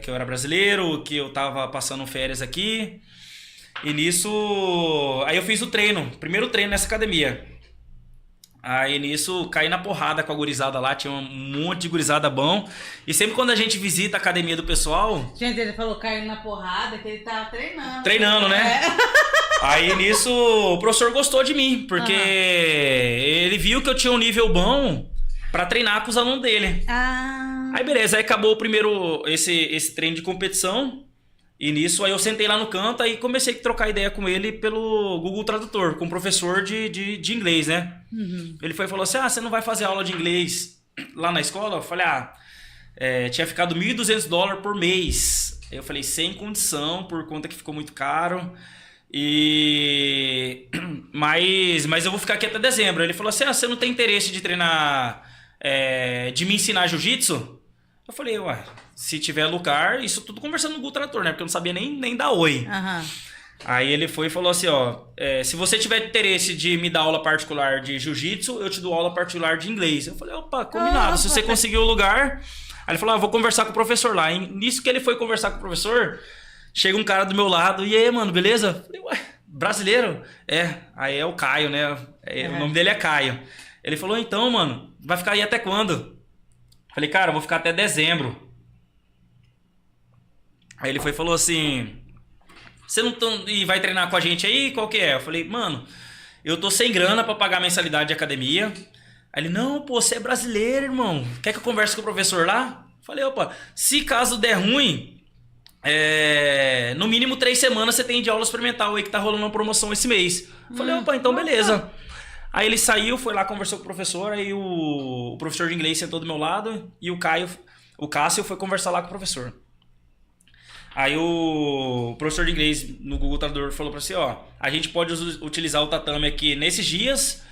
eu era brasileiro, que eu tava passando férias aqui. E nisso, aí eu fiz o treino, primeiro treino nessa academia. Aí nisso, caí na porrada com a gurizada lá, tinha um monte de gurizada bom. E sempre quando a gente visita a academia do pessoal... Gente, ele falou caindo na porrada, que ele tava treinando. Treinando, né? Aí nisso, o professor gostou de mim, porque ele viu que eu tinha um nível bom pra treinar com os alunos dele. Aí beleza, aí acabou o primeiro, esse treino de competição. E nisso, aí eu sentei lá no canto e comecei a trocar ideia com ele pelo Google Tradutor, com o professor de inglês, né? Uhum. Ele foi e falou assim, você não vai fazer aula de inglês lá na escola? Eu falei, tinha ficado $1.200 por mês. Eu falei, sem condição, por conta que ficou muito caro. Mas eu vou ficar aqui até dezembro. Ele falou assim, você não tem interesse de treinar, de me ensinar jiu-jitsu? Eu falei, se tiver lugar, isso tudo conversando no Google Tradutor, né? Porque eu não sabia nem dar oi. Uhum. Aí ele foi e falou assim, se você tiver interesse de me dar aula particular de jiu-jitsu, eu te dou aula particular de inglês. Eu falei, opa, combinado. Se você conseguir o lugar... Aí ele falou, vou conversar com o professor lá. E nisso que ele foi conversar com o professor, chega um cara do meu lado, e aí, mano, beleza? Eu falei, brasileiro? Aí é o Caio, né? O nome dele é Caio. Ele falou, então, mano, vai ficar aí até quando? Falei, cara, eu vou ficar até dezembro. Aí ele foi e falou assim, você não e vai treinar com a gente aí? Qual que é? Eu falei, mano, eu tô sem grana pra pagar mensalidade de academia. Aí ele, não, pô, você é brasileiro, irmão. Quer que eu converse com o professor lá? Eu falei, opa, se caso der ruim, no mínimo 3 semanas você tem de aula experimental aí que tá rolando uma promoção esse mês. Eu falei, opa, então beleza. Aí ele saiu, foi lá, conversou com o professor, aí o professor de inglês sentou do meu lado e o Cássio foi conversar lá com o professor. Aí o professor de inglês no Google Tradutor falou pra você, a gente pode utilizar o tatame aqui nesses dias,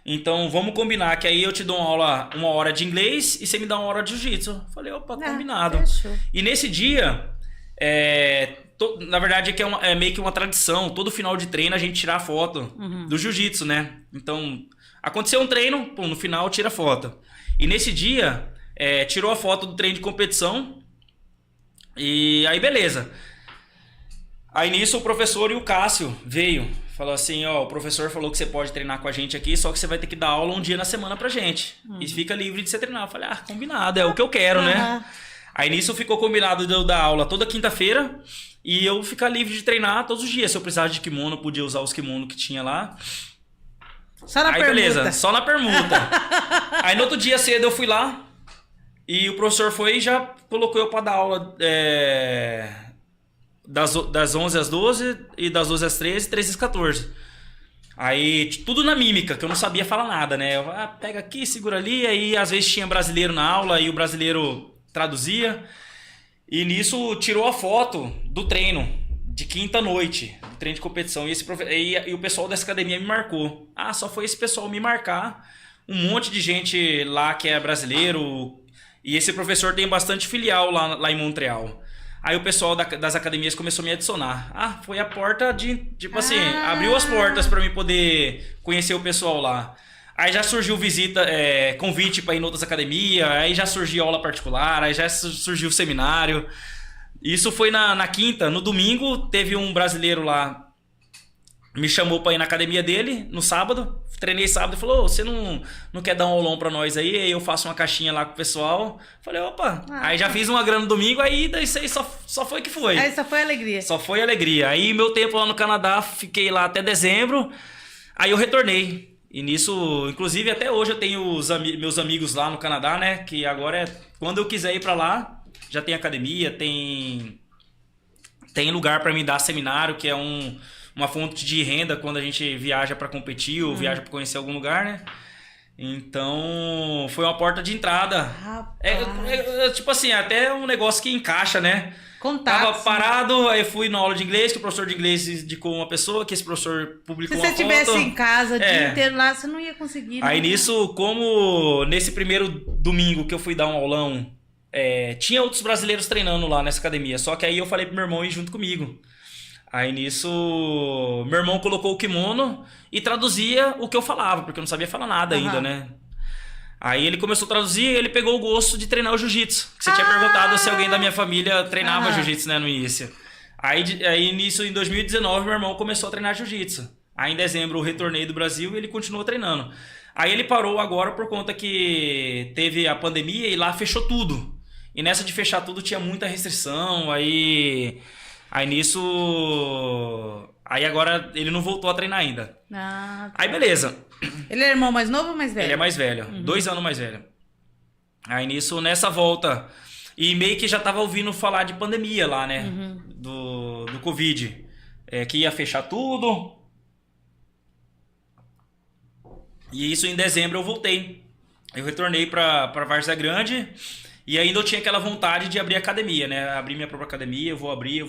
então vamos combinar que aí eu te dou uma hora de inglês e você me dá 1 hora de jiu-jitsu. Falei, opa, combinado. Fechou. E nesse dia, na verdade é meio que uma tradição, todo final de treino a gente tira a foto do jiu-jitsu, né? Então, aconteceu um treino, no final tira a foto. E nesse dia, tirou a foto do treino de competição. E aí beleza. Aí nisso o professor e o Cássio veio. Falou assim, o professor falou que você pode treinar com a gente aqui, só que você vai ter que dar aula um dia na semana pra gente. E fica livre de você treinar. Eu falei, combinado, é o que eu quero, né? Aí nisso ficou combinado de eu dar aula toda quinta-feira e eu ficar livre de treinar todos os dias. Se eu precisasse de kimono, eu podia usar os kimonos que tinha lá. Só na permuta. Beleza, só na permuta. Aí no outro dia cedo eu fui lá. E o professor foi e já colocou eu para dar aula das 11 às 12 e das 12 às 13, 13 às 14. Aí tudo na mímica, que eu não sabia falar nada, né? Eu, pega aqui, segura ali. Aí às vezes tinha brasileiro na aula e o brasileiro traduzia. E nisso tirou a foto do treino de quinta noite, do treino de competição. E o pessoal dessa academia me marcou. Só foi esse pessoal me marcar. Um monte de gente lá que é brasileiro. E esse professor tem bastante filial lá em Montreal. Aí o pessoal das academias começou a me adicionar. Foi a porta de... Tipo assim, abriu as portas para mim poder conhecer o pessoal lá. Aí já surgiu convite para ir em outras academias. Aí já surgiu aula particular. Aí já surgiu seminário. Isso foi na quinta. No domingo teve um brasileiro lá. Me chamou para ir na academia dele no sábado. Treinei sábado e falou, você não quer dar um aulão pra nós aí? Aí eu faço uma caixinha lá com o pessoal. Falei, opa. Aí já fiz uma grana no domingo, aí isso aí só foi que foi. Aí só foi alegria. Só foi alegria. Aí meu tempo lá no Canadá, fiquei lá até dezembro. Aí eu retornei. E nisso, inclusive até hoje eu tenho meus amigos lá no Canadá, né? Que agora quando eu quiser ir pra lá, já tem academia, tem lugar pra me dar seminário, que é uma fonte de renda quando a gente viaja para competir ou viaja para conhecer algum lugar, né? Então, foi uma porta de entrada. Tipo assim, até um negócio que encaixa, né? contatos. Tava parado, aí fui na aula de inglês, que o professor de inglês indicou uma pessoa, que esse professor publicou uma foto. Se você estivesse em casa o dia inteiro lá, você não ia conseguir. Aí nisso, como nesse primeiro domingo que eu fui dar um aulão, tinha outros brasileiros treinando lá nessa academia, só que aí eu falei pro meu irmão ir junto comigo. Aí nisso, meu irmão colocou o kimono e traduzia o que eu falava, porque eu não sabia falar nada ainda, né? Aí ele começou a traduzir e ele pegou o gosto de treinar o jiu-jitsu. Que você tinha perguntado se alguém da minha família treinava jiu-jitsu, né, no início. Aí nisso, em 2019, meu irmão começou a treinar jiu-jitsu. Aí em dezembro eu retornei do Brasil e ele continuou treinando. Aí ele parou agora por conta que teve a pandemia e lá fechou tudo. E nessa de fechar tudo tinha muita restrição, aí nisso... Aí agora ele não voltou a treinar ainda. Aí beleza. Ele é irmão mais novo ou mais velho? Ele é mais velho, 2 anos mais velho. Aí nisso, nessa volta... E meio que já tava ouvindo falar de pandemia lá, né? Do Covid. Que ia fechar tudo. E isso em dezembro eu voltei. Eu retornei pra Várzea Grande. E ainda eu tinha aquela vontade de abrir academia, né? Abrir minha própria academia, eu vou abrir.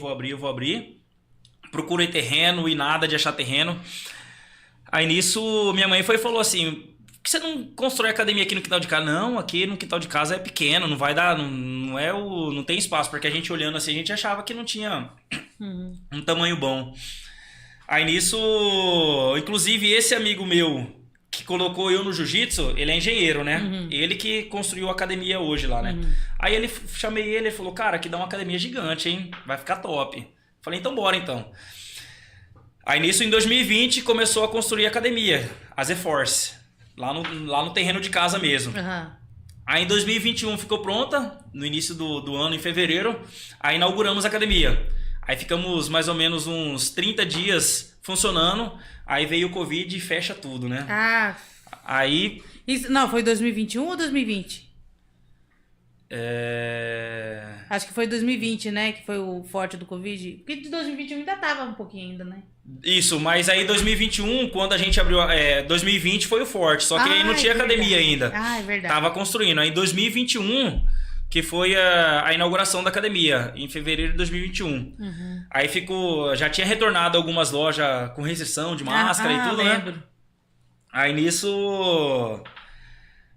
Procurei terreno e nada de achar terreno. Aí nisso, minha mãe foi e falou assim: por que você não constrói academia aqui no quintal de casa? Não, aqui no quintal de casa é pequeno, não vai dar, não tem espaço. Porque a gente olhando assim, a gente achava que não tinha um tamanho bom. Aí nisso, inclusive esse amigo meu que colocou eu no jiu-jitsu, ele é engenheiro, né? Ele que construiu a academia hoje lá, né? Aí chamei ele falou: cara, aqui dá uma academia gigante, hein? Vai ficar top. Falei: então bora então. Aí nisso, em 2020, começou a construir a academia, a Z-Force, lá no terreno de casa mesmo. Aí em 2021 ficou pronta, no início do ano, em fevereiro, aí inauguramos a academia. Aí ficamos mais ou menos uns 30 dias funcionando, aí veio o Covid e fecha tudo, né? Aí... Não, foi 2021 ou 2020? Acho que foi 2020, né? Que foi o forte do Covid. Porque de 2021 ainda tava um pouquinho ainda, né? Isso, mas aí 2021, quando a gente abriu... 2020 foi o forte, só que aí não tinha academia ainda. É verdade. Tava construindo. Aí em 2021, que foi a inauguração da academia, em fevereiro de 2021. Aí já tinha retornado algumas lojas com restrição de máscara e tudo, lembro. Né? Aí nisso...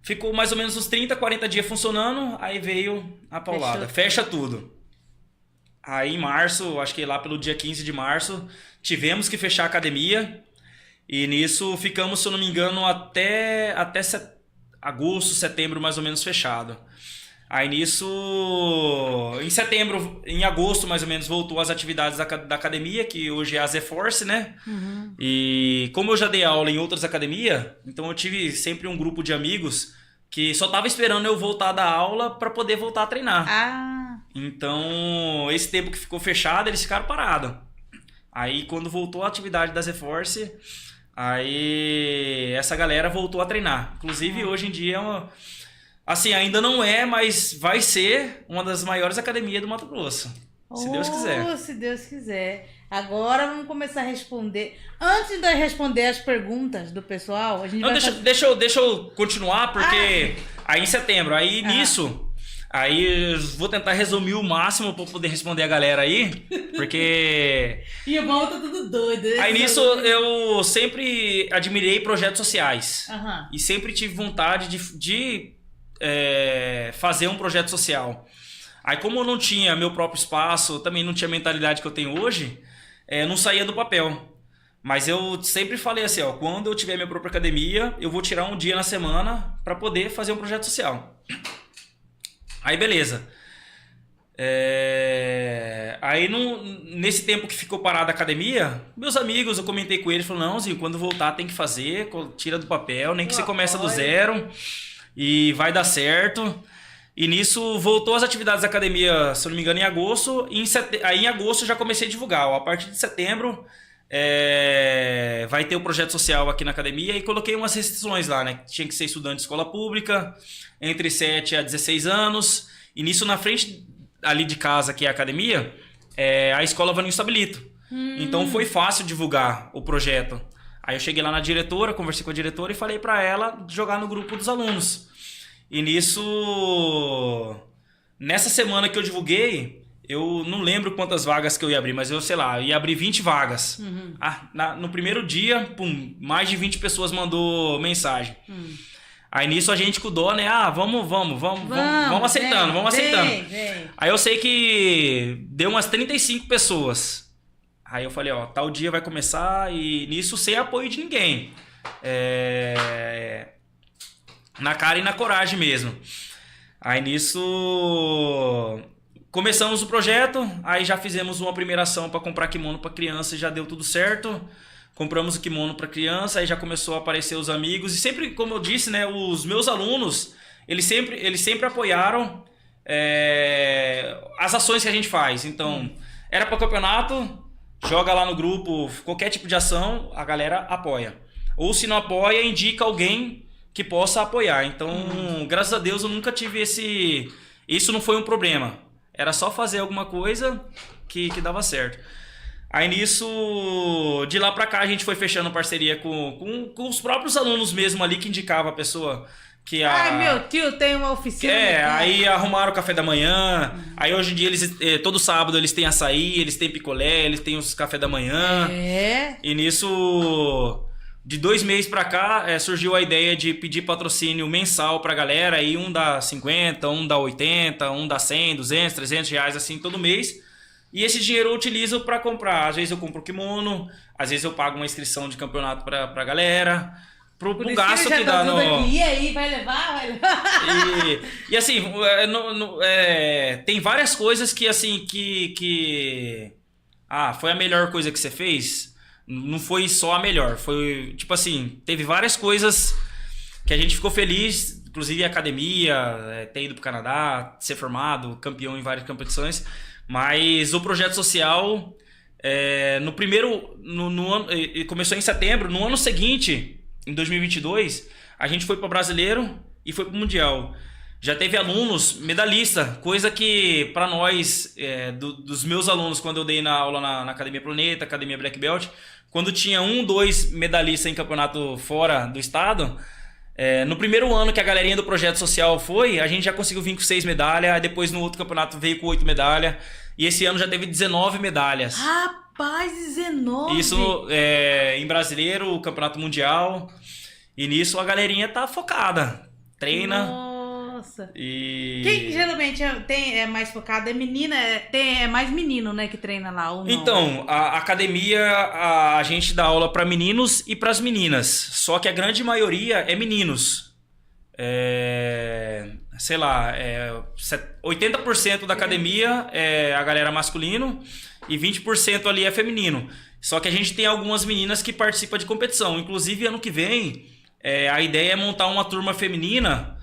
Ficou mais ou menos uns 30, 40 dias funcionando, aí veio a paulada. Fecha tudo. Aí em março, acho que lá pelo dia 15 de março, tivemos que fechar a academia. E nisso ficamos, se eu não me engano, até agosto, setembro mais ou menos fechado. Aí nisso, em agosto mais ou menos, voltou as atividades da academia, que hoje é a Z-Force, né? E como eu já dei aula em outras academias, então eu tive sempre um grupo de amigos que só tava esperando eu voltar da aula para poder voltar a treinar. Então, esse tempo que ficou fechado, eles ficaram parados. Aí quando voltou a atividade da Z-Force, aí essa galera voltou a treinar. Inclusive hoje em dia assim, ainda não é, mas vai ser uma das maiores academias do Mato Grosso. Se Deus quiser. Se Deus quiser. Agora vamos começar a responder. Antes de responder as perguntas do pessoal, a gente vai deixa eu continuar, porque aí em setembro, aí nisso... Aí eu vou tentar resumir o máximo para poder responder a galera aí, porque... E o bom tá tudo doido. Aí nisso eu sempre admirei projetos sociais. E sempre tive vontade de fazer um projeto social. Aí como eu não tinha meu próprio espaço, também não tinha a mentalidade que eu tenho hoje, não saía do papel. Mas eu sempre falei assim, quando eu tiver minha própria academia, eu vou tirar um dia na semana para poder fazer um projeto social. Aí beleza. Aí nesse tempo que ficou parada a academia, meus amigos, eu comentei com eles, falaram: não, Zinho, quando voltar tem que fazer, tira do papel, nem que você começa do zero e vai dar certo. E nisso voltou as atividades da academia, se eu não me engano, em agosto. Aí em agosto eu já comecei a divulgar. A partir de setembro vai ter o projeto social aqui na academia, e coloquei umas restrições lá, né? Tinha que ser estudante de escola pública, entre 7 a 16 anos. E nisso, na frente ali de casa, que é a academia, a escola Vaninho Stabilito. Então foi fácil divulgar o projeto. Aí eu cheguei lá na diretora, conversei com a diretora e falei para ela jogar no grupo dos alunos. E nisso, nessa semana que eu divulguei, eu não lembro quantas vagas que eu ia abrir, mas eu, sei lá, ia abrir 20 vagas. No primeiro dia, mais de 20 pessoas mandou mensagem. Aí nisso a gente com dó, né? Vamos aceitando, vamos aceitando. Vem. Aí eu sei que deu umas 35 pessoas. Aí eu falei, tal dia vai começar e nisso sem apoio de ninguém. Na cara e na coragem mesmo. Aí nisso começamos o projeto, aí já fizemos uma primeira ação para comprar kimono para criança e já deu tudo certo. Compramos o kimono para criança, aí já começou a aparecer os amigos. E sempre, como eu disse, né, os meus alunos, eles sempre apoiaram as ações que a gente faz. Então, era para campeonato, joga lá no grupo, qualquer tipo de ação, a galera apoia. Ou se não apoia, indica alguém que possa apoiar. Então, graças a Deus, eu nunca tive esse... Isso não foi um problema. Era só fazer alguma coisa que dava certo. Aí nisso, de lá pra cá, a gente foi fechando parceria com os próprios alunos mesmo ali, que indicava a pessoa que meu tio tem uma oficina. Aí arrumaram o café da manhã. Aí hoje em dia, todo sábado, eles têm açaí, eles têm picolé, eles têm os café da manhã. E nisso... De 2 meses pra cá, surgiu a ideia de pedir patrocínio mensal pra galera. Aí um dá 50, um dá 80, um dá 100, 200, 300 reais, assim, todo mês. E esse dinheiro eu utilizo pra comprar. Às vezes eu compro kimono, às vezes eu pago uma inscrição de campeonato pra galera. Pro gasto que dá no... E aí, vai levar? E assim, tem várias coisas que, assim, foi a melhor coisa que você fez... Não foi só a melhor, foi tipo assim, teve várias coisas que a gente ficou feliz, inclusive a academia, ter ido pro Canadá, ser formado, campeão em várias competições, mas o projeto social, no ano, começou em setembro, no ano seguinte, em 2022, a gente foi para o Brasileiro e foi para o Mundial. Já teve alunos medalhista, coisa que para nós, dos meus alunos, quando eu dei na aula na Academia Planeta, Academia Black Belt, quando tinha 2 medalhistas em campeonato fora do estado, no primeiro ano que a galerinha do projeto social foi, a gente já conseguiu vir com 6 medalhas, aí depois no outro campeonato veio com 8 medalhas, e esse ano já teve 19 medalhas. Rapaz, 19! Isso em brasileiro, o campeonato mundial, e nisso a galerinha tá focada, treina... Nossa. E... Quem geralmente é mais focado é menina, é mais menino, né, que treina lá ou não? Então, a academia, a gente dá aula para meninos e para as meninas. Só que a grande maioria é meninos. Sei lá, 80% da academia é a galera masculino e 20% ali é feminino. Só que a gente tem algumas meninas que participam de competição. Inclusive, ano que vem, a ideia é montar uma turma feminina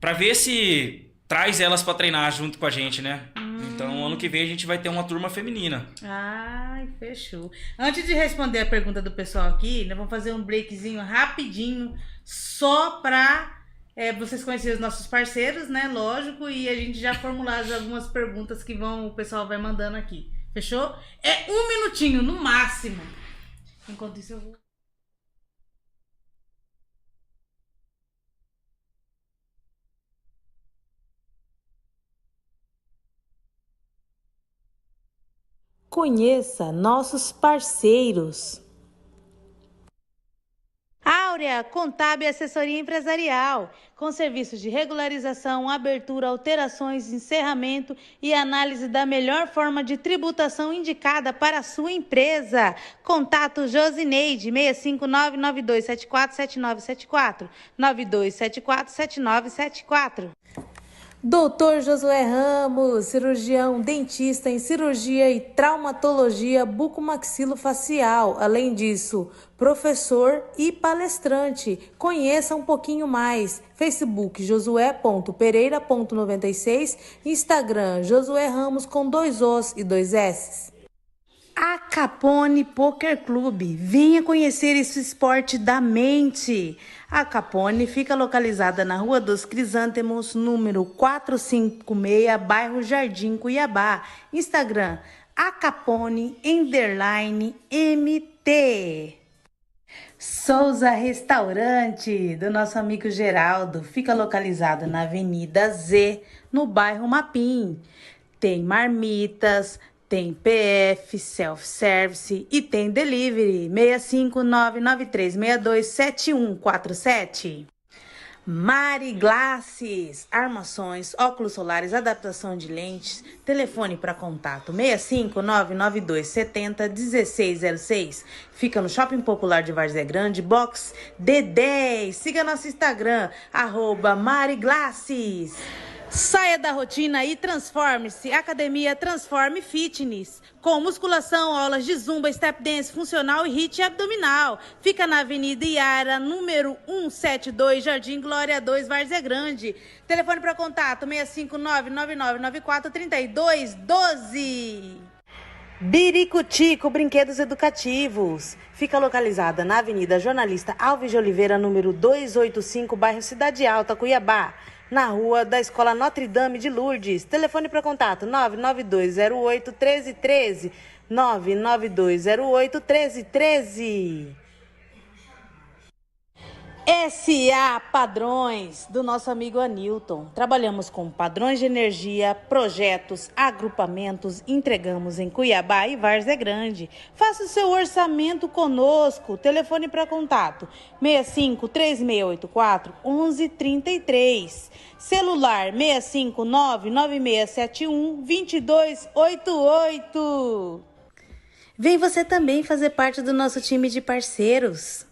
para ver se traz elas para treinar junto com a gente, né? Então, ano que vem a gente vai ter uma turma feminina. Ai, fechou. Antes de responder a pergunta do pessoal aqui, nós vamos fazer um breakzinho rapidinho, só para vocês conhecerem os nossos parceiros, né? Lógico, e a gente já formular algumas perguntas que o pessoal vai mandando aqui. Fechou? É 1 minutinho, no máximo. Enquanto isso eu vou... Conheça nossos parceiros. Áurea Contábil e Assessoria Empresarial, com serviços de regularização, abertura, alterações, encerramento e análise da melhor forma de tributação indicada para a sua empresa. Contato Josineide, 65992747974, 92747974. Doutor Josué Ramos, cirurgião dentista em cirurgia e traumatologia bucomaxilofacial. Além disso, professor e palestrante. Conheça um pouquinho mais. Facebook josué.pereira.96, Instagram Josué Ramos com 2 Os e 2 S. A Capone Poker Clube. Venha conhecer esse esporte da mente. A Capone fica localizada na Rua dos Crisântemos, número 456, bairro Jardim, Cuiabá. Instagram, acapone_MT. Souza Restaurante, do nosso amigo Geraldo, fica localizado na Avenida Z, no bairro Mapim. Tem marmitas, tem PF, self-service e tem delivery 65993627147. Mari Glasses, armações, óculos solares, adaptação de lentes, telefone para contato 65992701606. Fica no Shopping Popular de Várzea Grande, box D10. Siga nosso Instagram, @Mari Glasses. Saia da rotina e transforme-se. Academia Transforme Fitness. Com musculação, aulas de zumba, step dance, funcional e HIIT abdominal. Fica na Avenida Iara, número 172, Jardim Glória 2, Várzea Grande. Telefone para contato 659-9994-3212. Biricutico Brinquedos Educativos. Fica localizada na Avenida Jornalista Alves de Oliveira, número 285, bairro Cidade Alta, Cuiabá. Na rua da Escola Notre Dame de Lourdes. Telefone para contato 99208-1313. 99208-1313. SA Padrões, do nosso amigo Anilton. Trabalhamos com padrões de energia, projetos, agrupamentos, entregamos em Cuiabá e Várzea Grande. Faça o seu orçamento conosco. Telefone para contato 65-3684-1133. Celular 659-9671-2288. Vem você também fazer parte do nosso time de parceiros.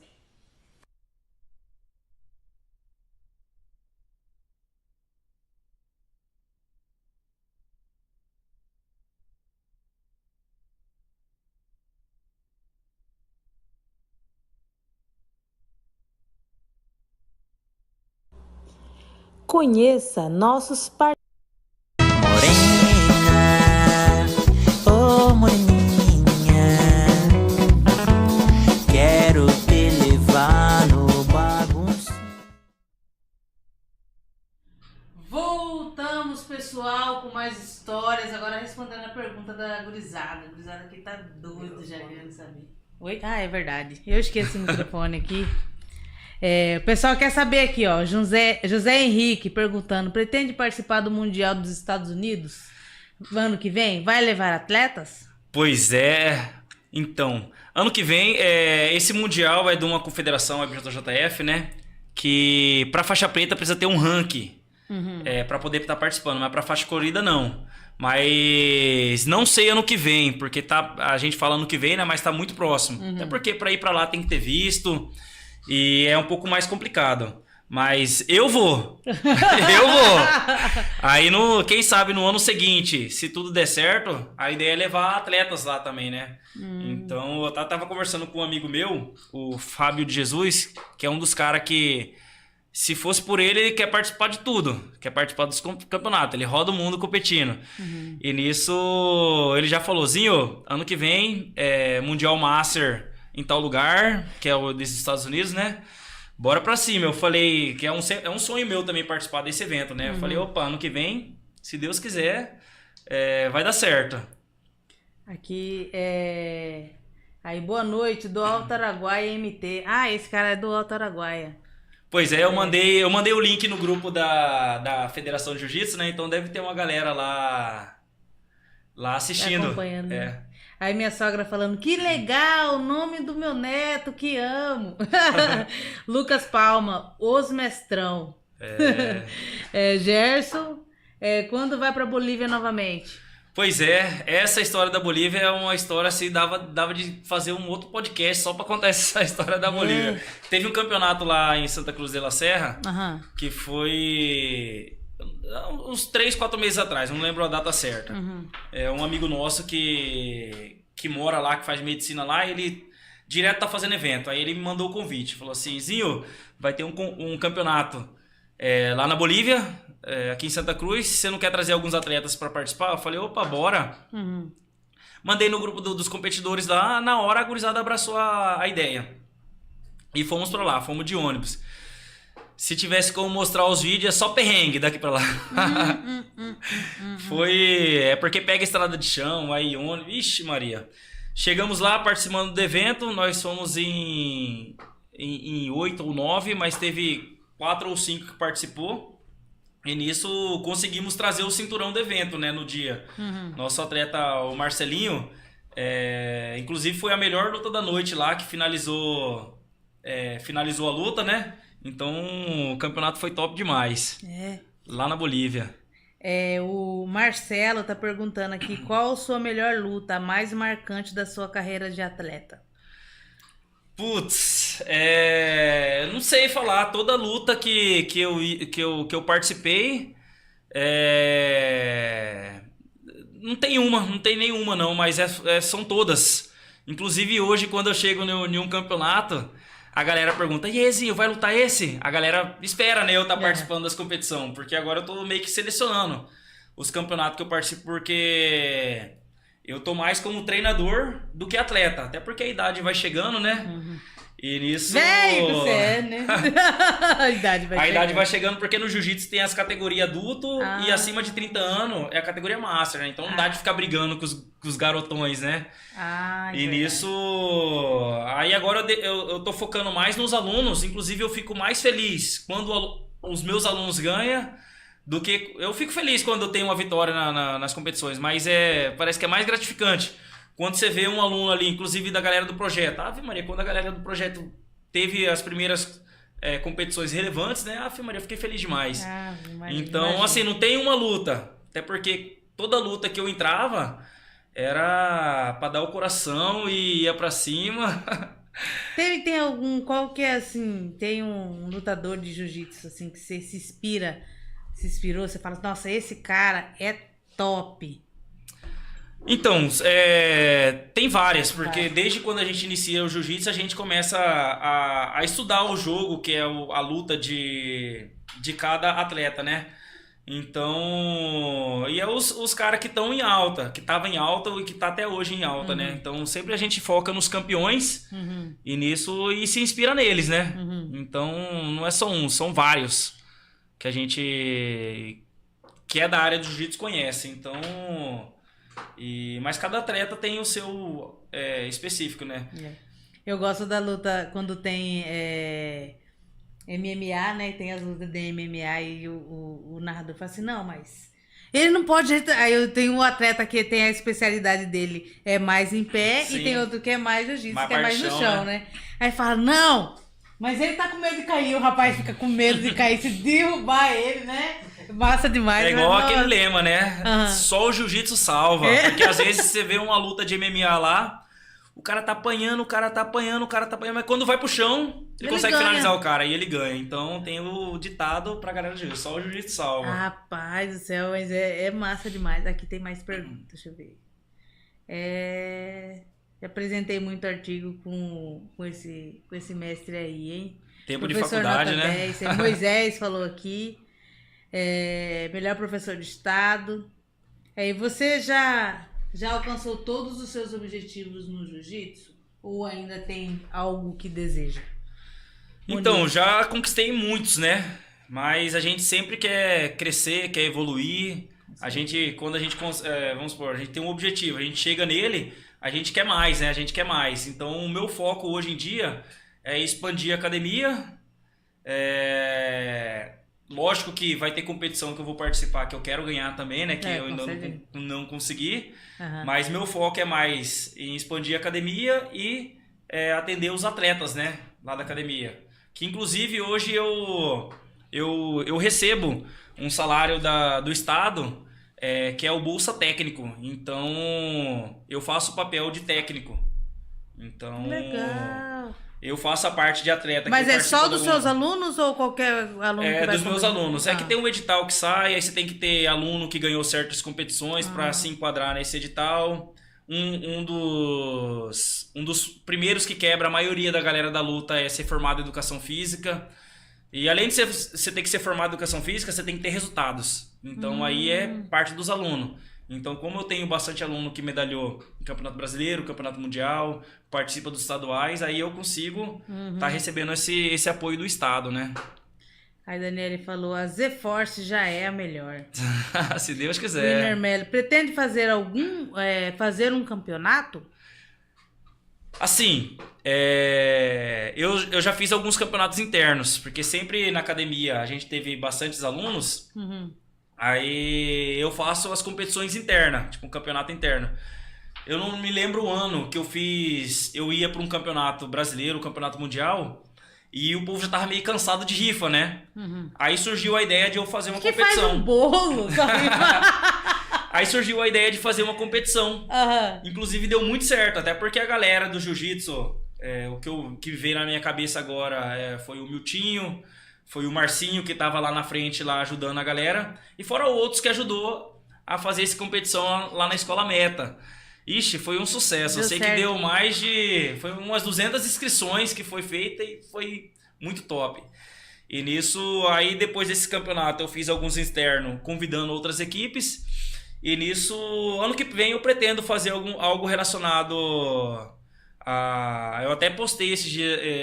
Conheça nossos parceiros. Morena, oh moreninha, quero te levar no bagunço. Voltamos, pessoal, com mais histórias. Agora respondendo a pergunta da gurizada. A gurizada aqui tá doida já querendo saber. Oi? Ah, é verdade. Eu esqueci o microfone aqui. O pessoal quer saber aqui, ó. José Henrique perguntando: pretende participar do Mundial dos Estados Unidos ano que vem? Vai levar atletas? Pois é. Então, ano que vem, esse Mundial é de uma confederação, a BJJF, né? Que pra faixa preta precisa ter um ranking. Pra poder estar participando, mas pra faixa corrida não. Mas não sei ano que vem, porque a gente fala ano que vem, né? Mas tá muito próximo. Até porque pra ir pra lá tem que ter visto. E é um pouco mais complicado. Mas eu vou. Eu vou. Aí, quem sabe no ano seguinte, se tudo der certo, a ideia é levar atletas lá também, né? Então, eu tava conversando com um amigo meu, o Fábio de Jesus, que é um dos caras que, se fosse por ele quer participar de tudo. Quer participar dos campeonatos. Ele roda o mundo competindo. E nisso, ele já falou: Zinho, ano que vem, Mundial Master em tal lugar, que é o desses Estados Unidos, né? Bora pra cima. Eu falei que é um sonho meu também participar desse evento, né? Eu falei, opa, ano que vem, se Deus quiser, vai dar certo. Aqui Aí, boa noite, do Alto Araguaia MT. Ah, esse cara é do Alto Araguaia. Pois é, eu mandei o link no grupo da Federação de Jiu-Jitsu, né? Então deve ter uma galera lá assistindo. Acompanhando. Aí minha sogra falando: que legal, o nome do meu neto, que amo. Lucas Palma, os mestrão. Gerson, quando vai pra Bolívia novamente? Pois é, essa história da Bolívia é uma história assim, dava de fazer um outro podcast só pra contar essa história da Bolívia. Teve um campeonato lá em Santa Cruz de la Serra, que foi uns 3, 4 meses atrás, não lembro a data certa. É um amigo nosso que mora lá, que faz medicina lá, ele direto tá fazendo evento. Aí ele me mandou o convite, falou assim: Zinho, vai ter um campeonato lá na Bolívia, aqui em Santa Cruz, você não quer trazer alguns atletas para participar? Eu falei, opa, bora. Mandei no grupo dos competidores lá, na hora a gurizada abraçou a ideia. E fomos para lá, fomos de ônibus. Se tivesse como mostrar os vídeos, é só perrengue daqui para lá. Foi... porque pega estrada de chão, aí ônibus... Ixi, Maria. Chegamos lá participando do evento, nós fomos em 8 ou 9, mas teve 4 ou 5 que participou. E nisso conseguimos trazer o cinturão do evento, né, no dia. Nosso atleta, o Marcelinho, inclusive foi a melhor luta da noite lá, que finalizou a luta, né? Então o campeonato foi top demais. Lá na Bolívia. O Marcelo tá perguntando aqui, qual a sua melhor luta, a mais marcante da sua carreira de atleta? Putz, não sei falar. Toda luta que eu participei, não tem nenhuma não, mas são todas. Inclusive hoje, quando eu chego em um campeonato, a galera pergunta, e Ezinho, vai lutar esse? A galera espera, né, eu estar participando das competições, porque agora eu tô meio que selecionando os campeonatos que eu participo, porque eu tô mais como treinador do que atleta, até porque a idade vai chegando, né? E nisso... Você, né? A idade vai chegando porque no jiu-jitsu tem as categorias adulto e acima de 30 anos é a categoria master, né? Então não dá de ficar brigando com os garotões, né? E nisso... Aí agora eu tô focando mais nos alunos, inclusive eu fico mais feliz quando os meus alunos ganham do que... Eu fico feliz quando eu tenho uma vitória nas competições, mas parece que é mais gratificante quando você vê um aluno ali, inclusive da galera do projeto. Ave Maria, quando a galera do projeto teve as primeiras competições relevantes, né? Ave Maria, eu fiquei feliz demais. Então, assim, não tem uma luta. Até porque toda luta que eu entrava era pra dar o coração e ia pra cima. Tem algum, qual que é assim, tem um lutador de jiu-jitsu assim que você se inspirou, você fala, nossa, esse cara é top. Então, tem várias, porque desde quando a gente inicia o jiu-jitsu, a gente começa a estudar o jogo, que é a luta de cada atleta, né? Então, e os caras que estão em alta, que estavam em alta e que tá até hoje em alta, né? Então, sempre a gente foca nos campeões e nisso e se inspira neles, né? Então, não é só um, são vários que a gente que é da área do jiu-jitsu conhece. Então, mas cada atleta tem o seu específico, né? Eu gosto da luta quando tem MMA, né? Tem as lutas de MMA e o narrador fala assim, não, mas ele não pode... Aí eu tenho um atleta que tem a especialidade dele, é mais em pé, e tem outro que é mais jiu-jitsu, que é mais no chão, né? Aí fala, não, mas ele tá com medo de cair, o rapaz fica com medo de cair, se derrubar ele, né? Massa demais. É igual aquele lema, né? Só o jiu-jitsu salva. Porque às vezes você vê uma luta de MMA lá, o cara tá apanhando, mas quando vai pro chão, ele consegue finalizar o cara e ele ganha. Então tem o ditado pra galera do jiu-jitsu, só o jiu-jitsu salva. Rapaz do céu, mas é massa demais. Aqui tem mais perguntas, deixa eu ver. Já apresentei muito artigo com esse mestre aí, hein? Tempo de Professor faculdade, nota né? 10, Moisés falou aqui. Melhor professor de estado. E você já alcançou todos os seus objetivos no jiu-jitsu? Ou ainda tem algo que deseja? Então, já conquistei muitos, né? Mas a gente sempre quer crescer, quer evoluir. Quando a gente, vamos supor, a gente tem um objetivo, a gente chega nele, a gente quer mais, né? A gente quer mais. Então, o meu foco hoje em dia é expandir a academia. Lógico que vai ter competição que eu vou participar, que eu quero ganhar também, né? Que eu ainda não consegui. Mas meu foco é mais em expandir a academia e atender os atletas, né? Lá da academia. Que inclusive hoje eu recebo um salário do Estado, que é o Bolsa Técnico. Então eu faço o papel de técnico. Então... Legal! Eu faço a parte de atleta. Mas é só dos seus alunos ou qualquer aluno que vai dos meus alunos. É que tem um edital que sai, aí você tem que ter aluno que ganhou certas competições para se enquadrar nesse edital. Um dos primeiros que quebra a maioria da galera da luta é ser formado em educação física. E além de você ter que ser formado em educação física, você tem que ter resultados. Então aí é parte dos alunos. Então, como eu tenho bastante aluno que medalhou no Campeonato Brasileiro, Campeonato Mundial, participa dos estaduais, aí eu consigo estar recebendo esse apoio do Estado, né? Aí Daniele falou, a Z-Force já é a melhor. Se Deus quiser. Winner Mello, pretende fazer fazer um campeonato? Assim, eu já fiz alguns campeonatos internos, porque sempre na academia a gente teve bastantes alunos, aí eu faço as competições internas, tipo um campeonato interno. Eu não me lembro o ano que eu ia para um campeonato brasileiro, um campeonato mundial, e o povo já tava meio cansado de rifa, né? Aí surgiu a ideia de eu fazer uma competição. Faz um bolo, sabe? Aí surgiu a ideia de fazer uma competição. Inclusive deu muito certo, até porque a galera do jiu-jitsu, que veio na minha cabeça agora foi o Miltinho, foi o Marcinho que tava lá na frente lá ajudando a galera, e fora outros que ajudou a fazer essa competição lá na Escola Meta. Ixi, foi um sucesso. Eu sei que deu foi umas 200 inscrições que foi feita e foi muito top. E nisso, aí depois desse campeonato eu fiz alguns externos convidando outras equipes. E nisso, ano que vem eu pretendo fazer algo relacionado a... Eu até postei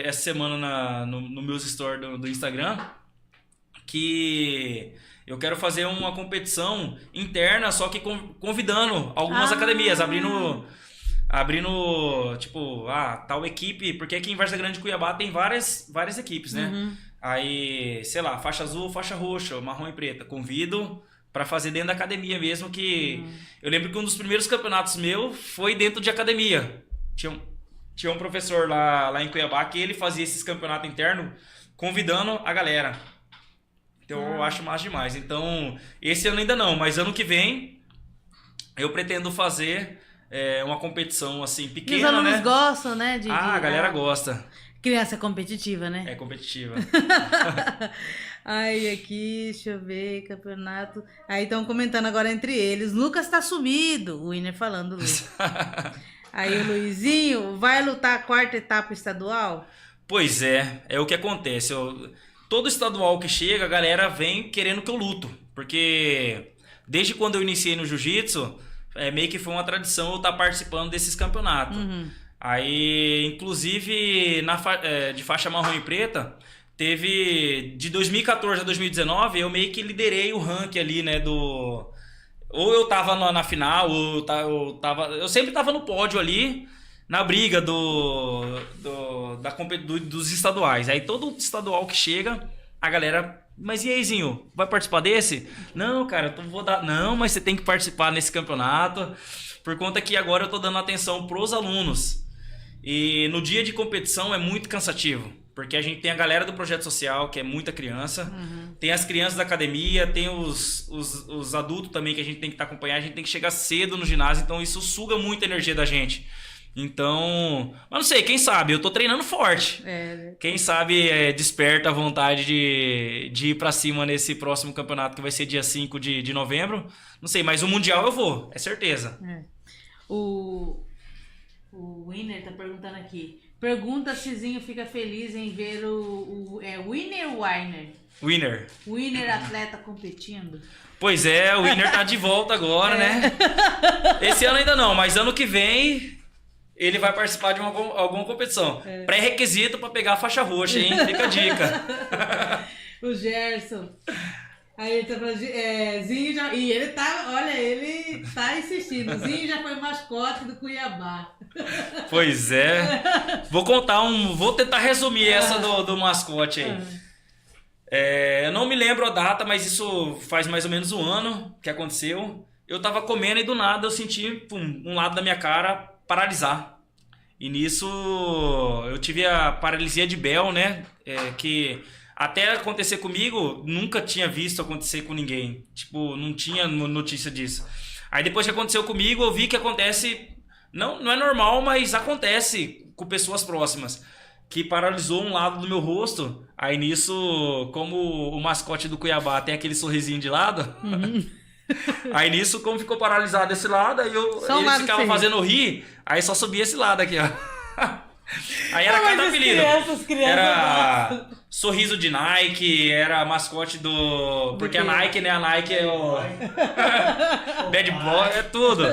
essa semana no meus stories do Instagram, que eu quero fazer uma competição interna, só que convidando algumas academias, abrindo tipo, tal equipe, porque aqui em Várzea Grande, Cuiabá, tem várias equipes, né? Aí, sei lá, faixa azul, faixa roxa, marrom e preta, convido para fazer dentro da academia mesmo, que eu lembro que um dos primeiros campeonatos meu foi dentro de academia. Tinha um professor lá em Cuiabá que ele fazia esses campeonatos internos convidando a galera. Então eu acho massa demais. Então, esse ano ainda não, mas ano que vem eu pretendo fazer uma competição assim pequena, né? Os alunos gostam, né? A galera gosta. Criança competitiva, né? É competitiva. Aí aqui, deixa eu ver, campeonato. Aí estão comentando agora entre eles. Lucas tá sumido, o Winner falando, Luiz. Aí o Luizinho, vai lutar a 4ª etapa estadual? Pois é o que acontece. Todo estadual que chega, a galera vem querendo que eu luto. Porque desde quando eu iniciei no jiu-jitsu, meio que foi uma tradição eu estar participando desses campeonatos. Aí, inclusive, de faixa marrom e preta, teve de 2014 a 2019, eu meio que liderei o ranking ali, né, ou eu tava na final, ou eu sempre tava no pódio ali, na briga dos estaduais. Aí todo estadual que chega, a galera, mas e aí, Zinho, vai participar desse? Não, cara, eu vou dar... Não, mas você tem que participar nesse campeonato, por conta que agora eu tô dando atenção pros alunos. E no dia de competição é muito cansativo, porque a gente tem a galera do projeto social, que é muita criança, tem as crianças da academia, tem os adultos também que a gente tem que estar acompanhando, a gente tem que chegar cedo no ginásio, então isso suga muita energia da gente. Então, mas não sei, quem sabe, eu tô treinando forte. Quem sabe desperta a vontade de ir pra cima nesse próximo campeonato, que vai ser dia 5 de novembro. Não sei, mas o Mundial eu vou, é certeza. O Winner tá perguntando aqui. Pergunta se Zinho fica feliz em ver o Winner ou Weiner? Winner. Winner atleta competindo. Pois é, o Winner tá de volta agora, né? Esse ano ainda não, mas ano que vem ele vai participar de alguma competição. Pré-requisito pra pegar a faixa roxa, hein? Fica a dica. O Gerson. Aí ele tá falando, Zinho já... E ele tá insistindo. Zinho já foi mascote do Cuiabá. Pois é. Vou tentar resumir essa do mascote aí. Eu não me lembro a data, mas isso faz mais ou menos um ano que aconteceu. Eu tava comendo e do nada eu senti um lado da minha cara paralisar. E nisso eu tive a paralisia de Bell, né? Que... Até acontecer comigo, nunca tinha visto acontecer com ninguém. Tipo, não tinha notícia disso. Aí depois que aconteceu comigo, eu vi que acontece... Não é normal, mas acontece com pessoas próximas. Que paralisou um lado do meu rosto. Aí nisso, como o mascote do Cuiabá tem aquele sorrisinho de lado... Aí nisso, como ficou paralisado esse lado, aí eles ficavam fazendo rir. Aí só subia esse lado aqui, ó. Aí era cada apelido. Era sorriso de Nike, era mascote do... Porque a Nike, né? A Nike é o... Bad Boy, é tudo.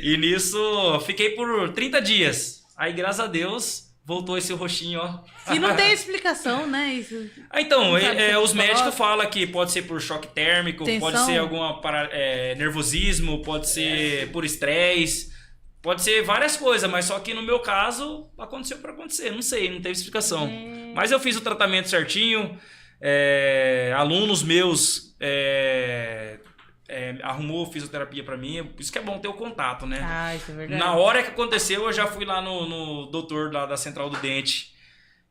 E nisso, fiquei por 30 dias. Aí, graças a Deus, voltou esse roxinho, ó. E não tem explicação, né? Isso... Então, os médicos falam que pode ser por choque térmico, pode ser algum nervosismo, pode ser por estresse. Pode ser várias coisas, mas só que no meu caso aconteceu para acontecer. Não sei, não teve explicação. Mas eu fiz o tratamento certinho. Alunos meus arrumou fisioterapia para mim. Por isso que é bom ter o contato, né? Ah, isso é verdade. Na hora que aconteceu, eu já fui lá no doutor lá da Central do Dente.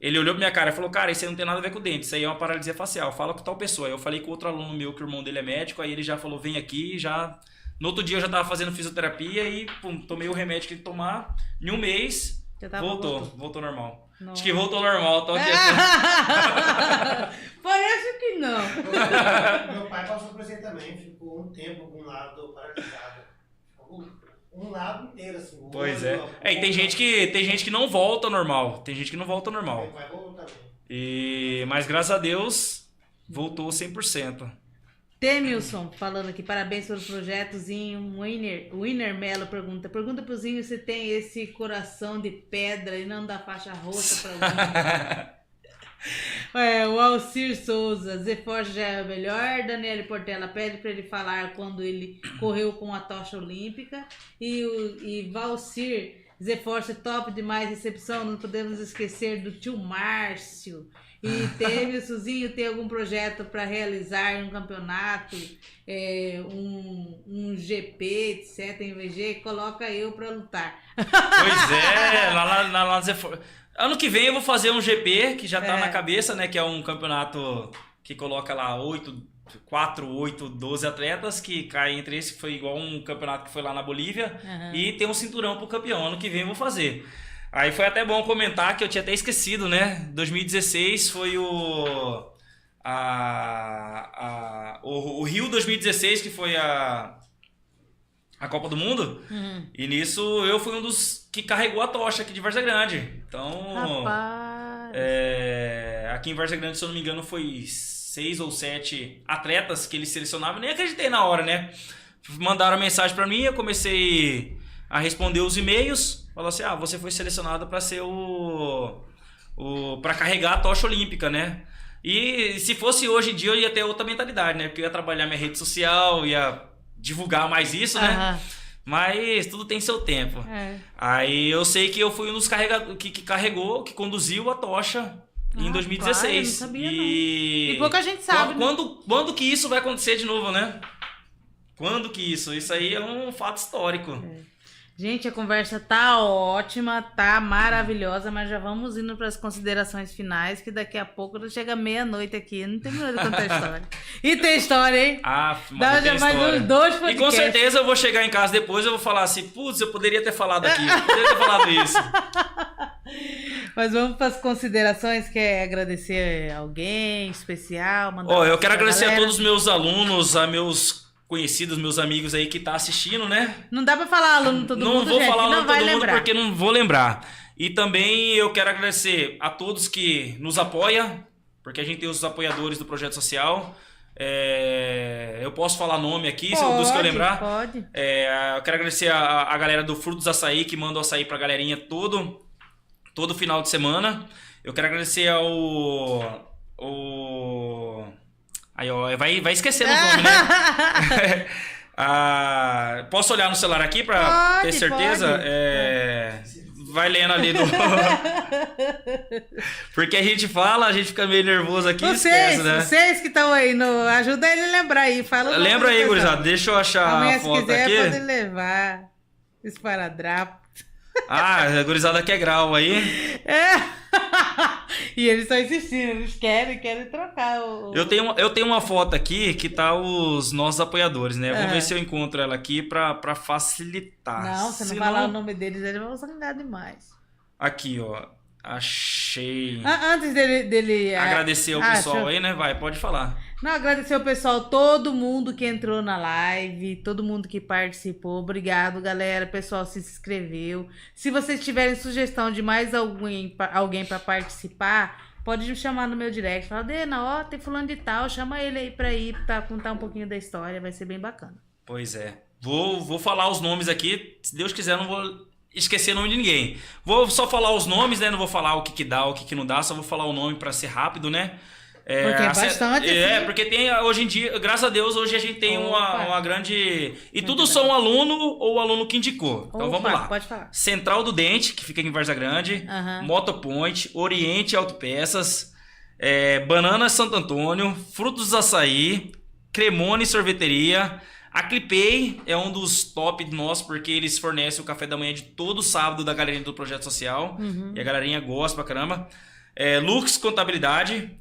Ele olhou pra minha cara e falou, cara, isso aí não tem nada a ver com o dente, isso aí é uma paralisia facial, fala com tal pessoa. Aí eu falei com outro aluno meu, que o irmão dele é médico, aí ele já falou, vem aqui, já... No outro dia eu já tava fazendo fisioterapia e pum, tomei o remédio que ele tomar. Em um mês, voltou normal. Não. Acho que voltou normal, tô aqui. Parece que não. Meu pai passou por isso aí também, ficou um tempo com um lado paralisado. Um lado inteiro, assim. Pois é. E tem gente que não volta ao normal. Tem gente que não volta ao normal. Vai voltar também. Mas graças a Deus, voltou 100%. Temilson falando aqui, parabéns pelo projetozinho. O Winner Melo pergunta pro Zinho se tem esse coração de pedra e não dá faixa roxa pra o Alcir Souza, Zé Forte já é o melhor. Daniele Portela pede para ele falar quando ele correu com a tocha olímpica. E Valcir, Zé Forte top demais, recepção. Não podemos esquecer do tio Márcio. E teve, Suzinho, tem algum projeto para realizar um campeonato, um GP, etc, em VG? Coloca eu para lutar. Pois é, lá na Zé Forte. Ano que vem eu vou fazer um GP, que já tá na cabeça, né? Que é um campeonato que coloca lá 4, 8, 12 atletas, que caem entre esse, que foi igual um campeonato que foi lá na Bolívia. E tem um cinturão pro campeão. Ano que vem eu vou fazer. Aí foi até bom comentar, que eu tinha até esquecido, né? 2016 foi o Rio 2016, que foi a Copa do Mundo. E nisso eu fui um dos que carregou a tocha aqui de Várzea Grande. Então, aqui em Várzea Grande, se eu não me engano, foi 6 ou 7 atletas que eles selecionavam. Nem acreditei na hora, né? Mandaram mensagem pra mim, eu comecei a responder os e-mails. Falou assim, você foi selecionado para ser para carregar a tocha olímpica, né? E se fosse hoje em dia, eu ia ter outra mentalidade, né? Porque eu ia trabalhar minha rede social, ia divulgar mais isso, né? Mas tudo tem seu tempo. Aí eu sei que eu fui um dos que conduziu a tocha em 2016. Eu não sabia, e pouca gente sabe. Quando que isso vai acontecer de novo, né? Quando que isso? Isso aí é um fato histórico. Gente, a conversa tá ótima, tá maravilhosa, mas já vamos indo para as considerações finais, que daqui a pouco chega meia-noite aqui, não tem medo de contar história. E tem história, hein? Mas tem mais uns 2 podcasts. E com certeza eu vou chegar em casa depois e vou falar assim, putz, eu poderia ter falado aqui, eu poderia ter falado isso. Mas vamos para as considerações, quer agradecer alguém especial? Eu quero agradecer a todos os meus alunos, a meus conhecidos, meus amigos aí que tá assistindo, né? Não dá pra falar aluno todo mundo, Não vou falar aluno todo mundo lembrar. porque não vou lembrar. E também eu quero agradecer a todos que nos apoiam, porque a gente tem os apoiadores do Projeto Social. Eu posso falar nome aqui, dos que eu lembrar? Pode. Eu quero agradecer a galera do Frutos Açaí, que manda o açaí pra galerinha todo final de semana. Eu quero agradecer ao... Aí, vai esquecendo o nome, né? Posso olhar no celular aqui pra ter certeza? Vai lendo ali do... Porque a gente fala, a gente fica meio nervoso aqui e esquece, né? Vocês que estão aí, ajuda ele a lembrar aí. Lembra aí, gurizada. Deixa eu achar a foto aqui. Se quiser, pode levar. Esparadrapo. A gurizada quer grau aí. E eles estão insistindo, eles querem trocar Eu tenho uma foto aqui que tá os nossos apoiadores, né? Vou ver se eu encontro ela aqui pra facilitar. Não, você não falar o nome deles, eles vão zangar demais. Aqui, ó. Achei. Antes dele agradecer o pessoal aí, né? Pode falar. Não, agradecer ao pessoal, todo mundo que entrou na live, todo mundo que participou. Obrigado, galera. O pessoal se inscreveu. Se vocês tiverem sugestão de mais alguém para participar, pode me chamar no meu direct. Fala, Dena, tem fulano de tal, chama ele aí pra contar um pouquinho da história. Vai ser bem bacana. Pois é. Vou falar os nomes aqui. Se Deus quiser, não vou esquecer o nome de ninguém. Vou só falar os nomes, né? Não vou falar o que dá, o que não dá. Só vou falar o nome para ser rápido, né? Porque é bastante. Porque tem, hoje em dia, graças a Deus, hoje a gente tem uma grande... E tudo são aluno ou aluno que indicou. Então vamos lá. Pode falar. Central do Dente, que fica aqui em Várzea Grande. Motopoint, Oriente Autopeças, Banana Santo Antônio, Frutos do Açaí, Cremone Sorveteria. A Clipei é um dos top nossos, porque eles fornecem o café da manhã de todo sábado da galerinha do Projeto Social. E a galerinha gosta pra caramba. Lux Contabilidade.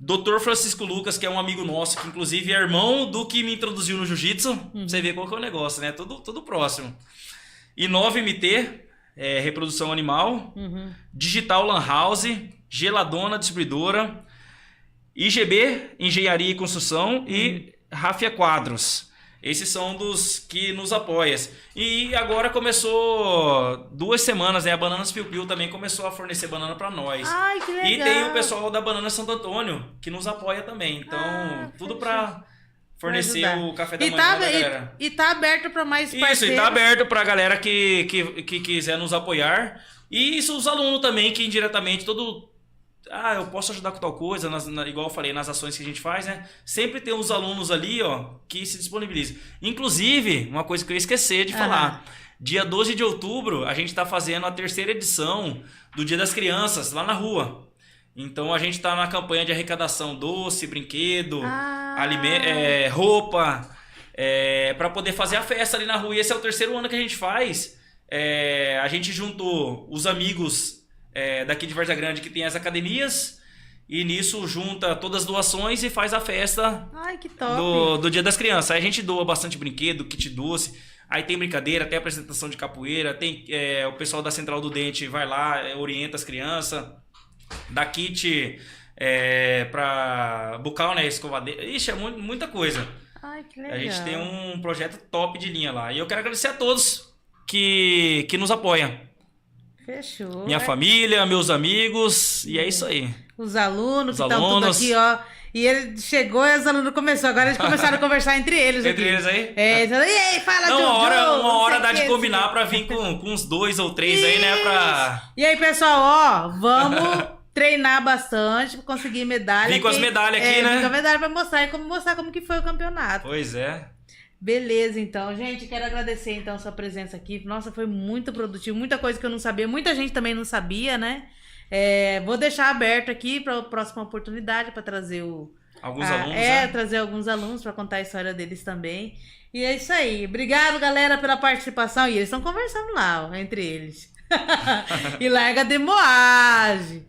Dr. Francisco Lucas, que é um amigo nosso, que inclusive é irmão do que me introduziu no jiu-jitsu. Pra você ver qual que é o negócio, né? Tudo próximo. E 9MT, reprodução animal. Digital Lan House. Geladona Distribuidora. IGB, Engenharia e Construção. E Rafia Quadros. Esses são dos que nos apoiam. E agora começou 2 semanas, né? A Bananas Piu Piu também começou a fornecer banana para nós. Ai, que legal. E tem o pessoal da Banana Santo Antônio, que nos apoia também. Então, tudo para fornecer o café da manhã da galera. E tá aberto para mais parceiros. Isso, e tá aberto pra galera que quiser nos apoiar. E isso os alunos também, que indiretamente, eu posso ajudar com tal coisa, igual eu falei, nas ações que a gente faz, né? Sempre tem uns alunos ali, ó, que se disponibilizam. Inclusive, uma coisa que eu ia esquecer de falar. Dia 12 de outubro, a gente tá fazendo a 3ª edição do Dia das Crianças, lá na rua. Então, a gente tá na campanha de arrecadação doce, brinquedo, roupa, para poder fazer a festa ali na rua. E esse é o 3º ano que a gente faz. A gente juntou os amigos... daqui de Várzea Grande, que tem as academias, e nisso junta todas as doações e faz a festa. Ai, que top. Do Dia das Crianças. Aí a gente doa bastante brinquedo, kit doce, aí tem brincadeira, tem apresentação de capoeira, tem o pessoal da Central do Dente vai lá, orienta as crianças, dá kit pra bucal, né, escovadeira. Ixi, é muita coisa. Ai, que legal. A gente tem um projeto top de linha lá. E eu quero agradecer a todos que nos apoiam. Fechou. Minha família, meus amigos, e é isso aí. Os alunos que estão tudo aqui, ó. E ele chegou e os alunos começaram. Agora eles começaram a conversar entre eles. Entre eles aí? E aí, fala de uma hora dá de combinar pra vir com uns 2 ou 3 aí, né? E aí, pessoal, ó, vamos treinar bastante pra conseguir medalha. Vim com as medalhas aqui, né? Vim com a medalha pra mostrar como que foi o campeonato. Pois é. Beleza, então. Gente, quero agradecer, então, a sua presença aqui. Nossa, foi muito produtivo. Muita coisa que eu não sabia. Muita gente também não sabia, né? Vou deixar aberto aqui para a próxima oportunidade para trazer alguns alunos, né? Trazer alguns alunos para contar a história deles também. E é isso aí. Obrigado, galera, pela participação. E eles estão conversando lá, ó, entre eles. E larga de moagem.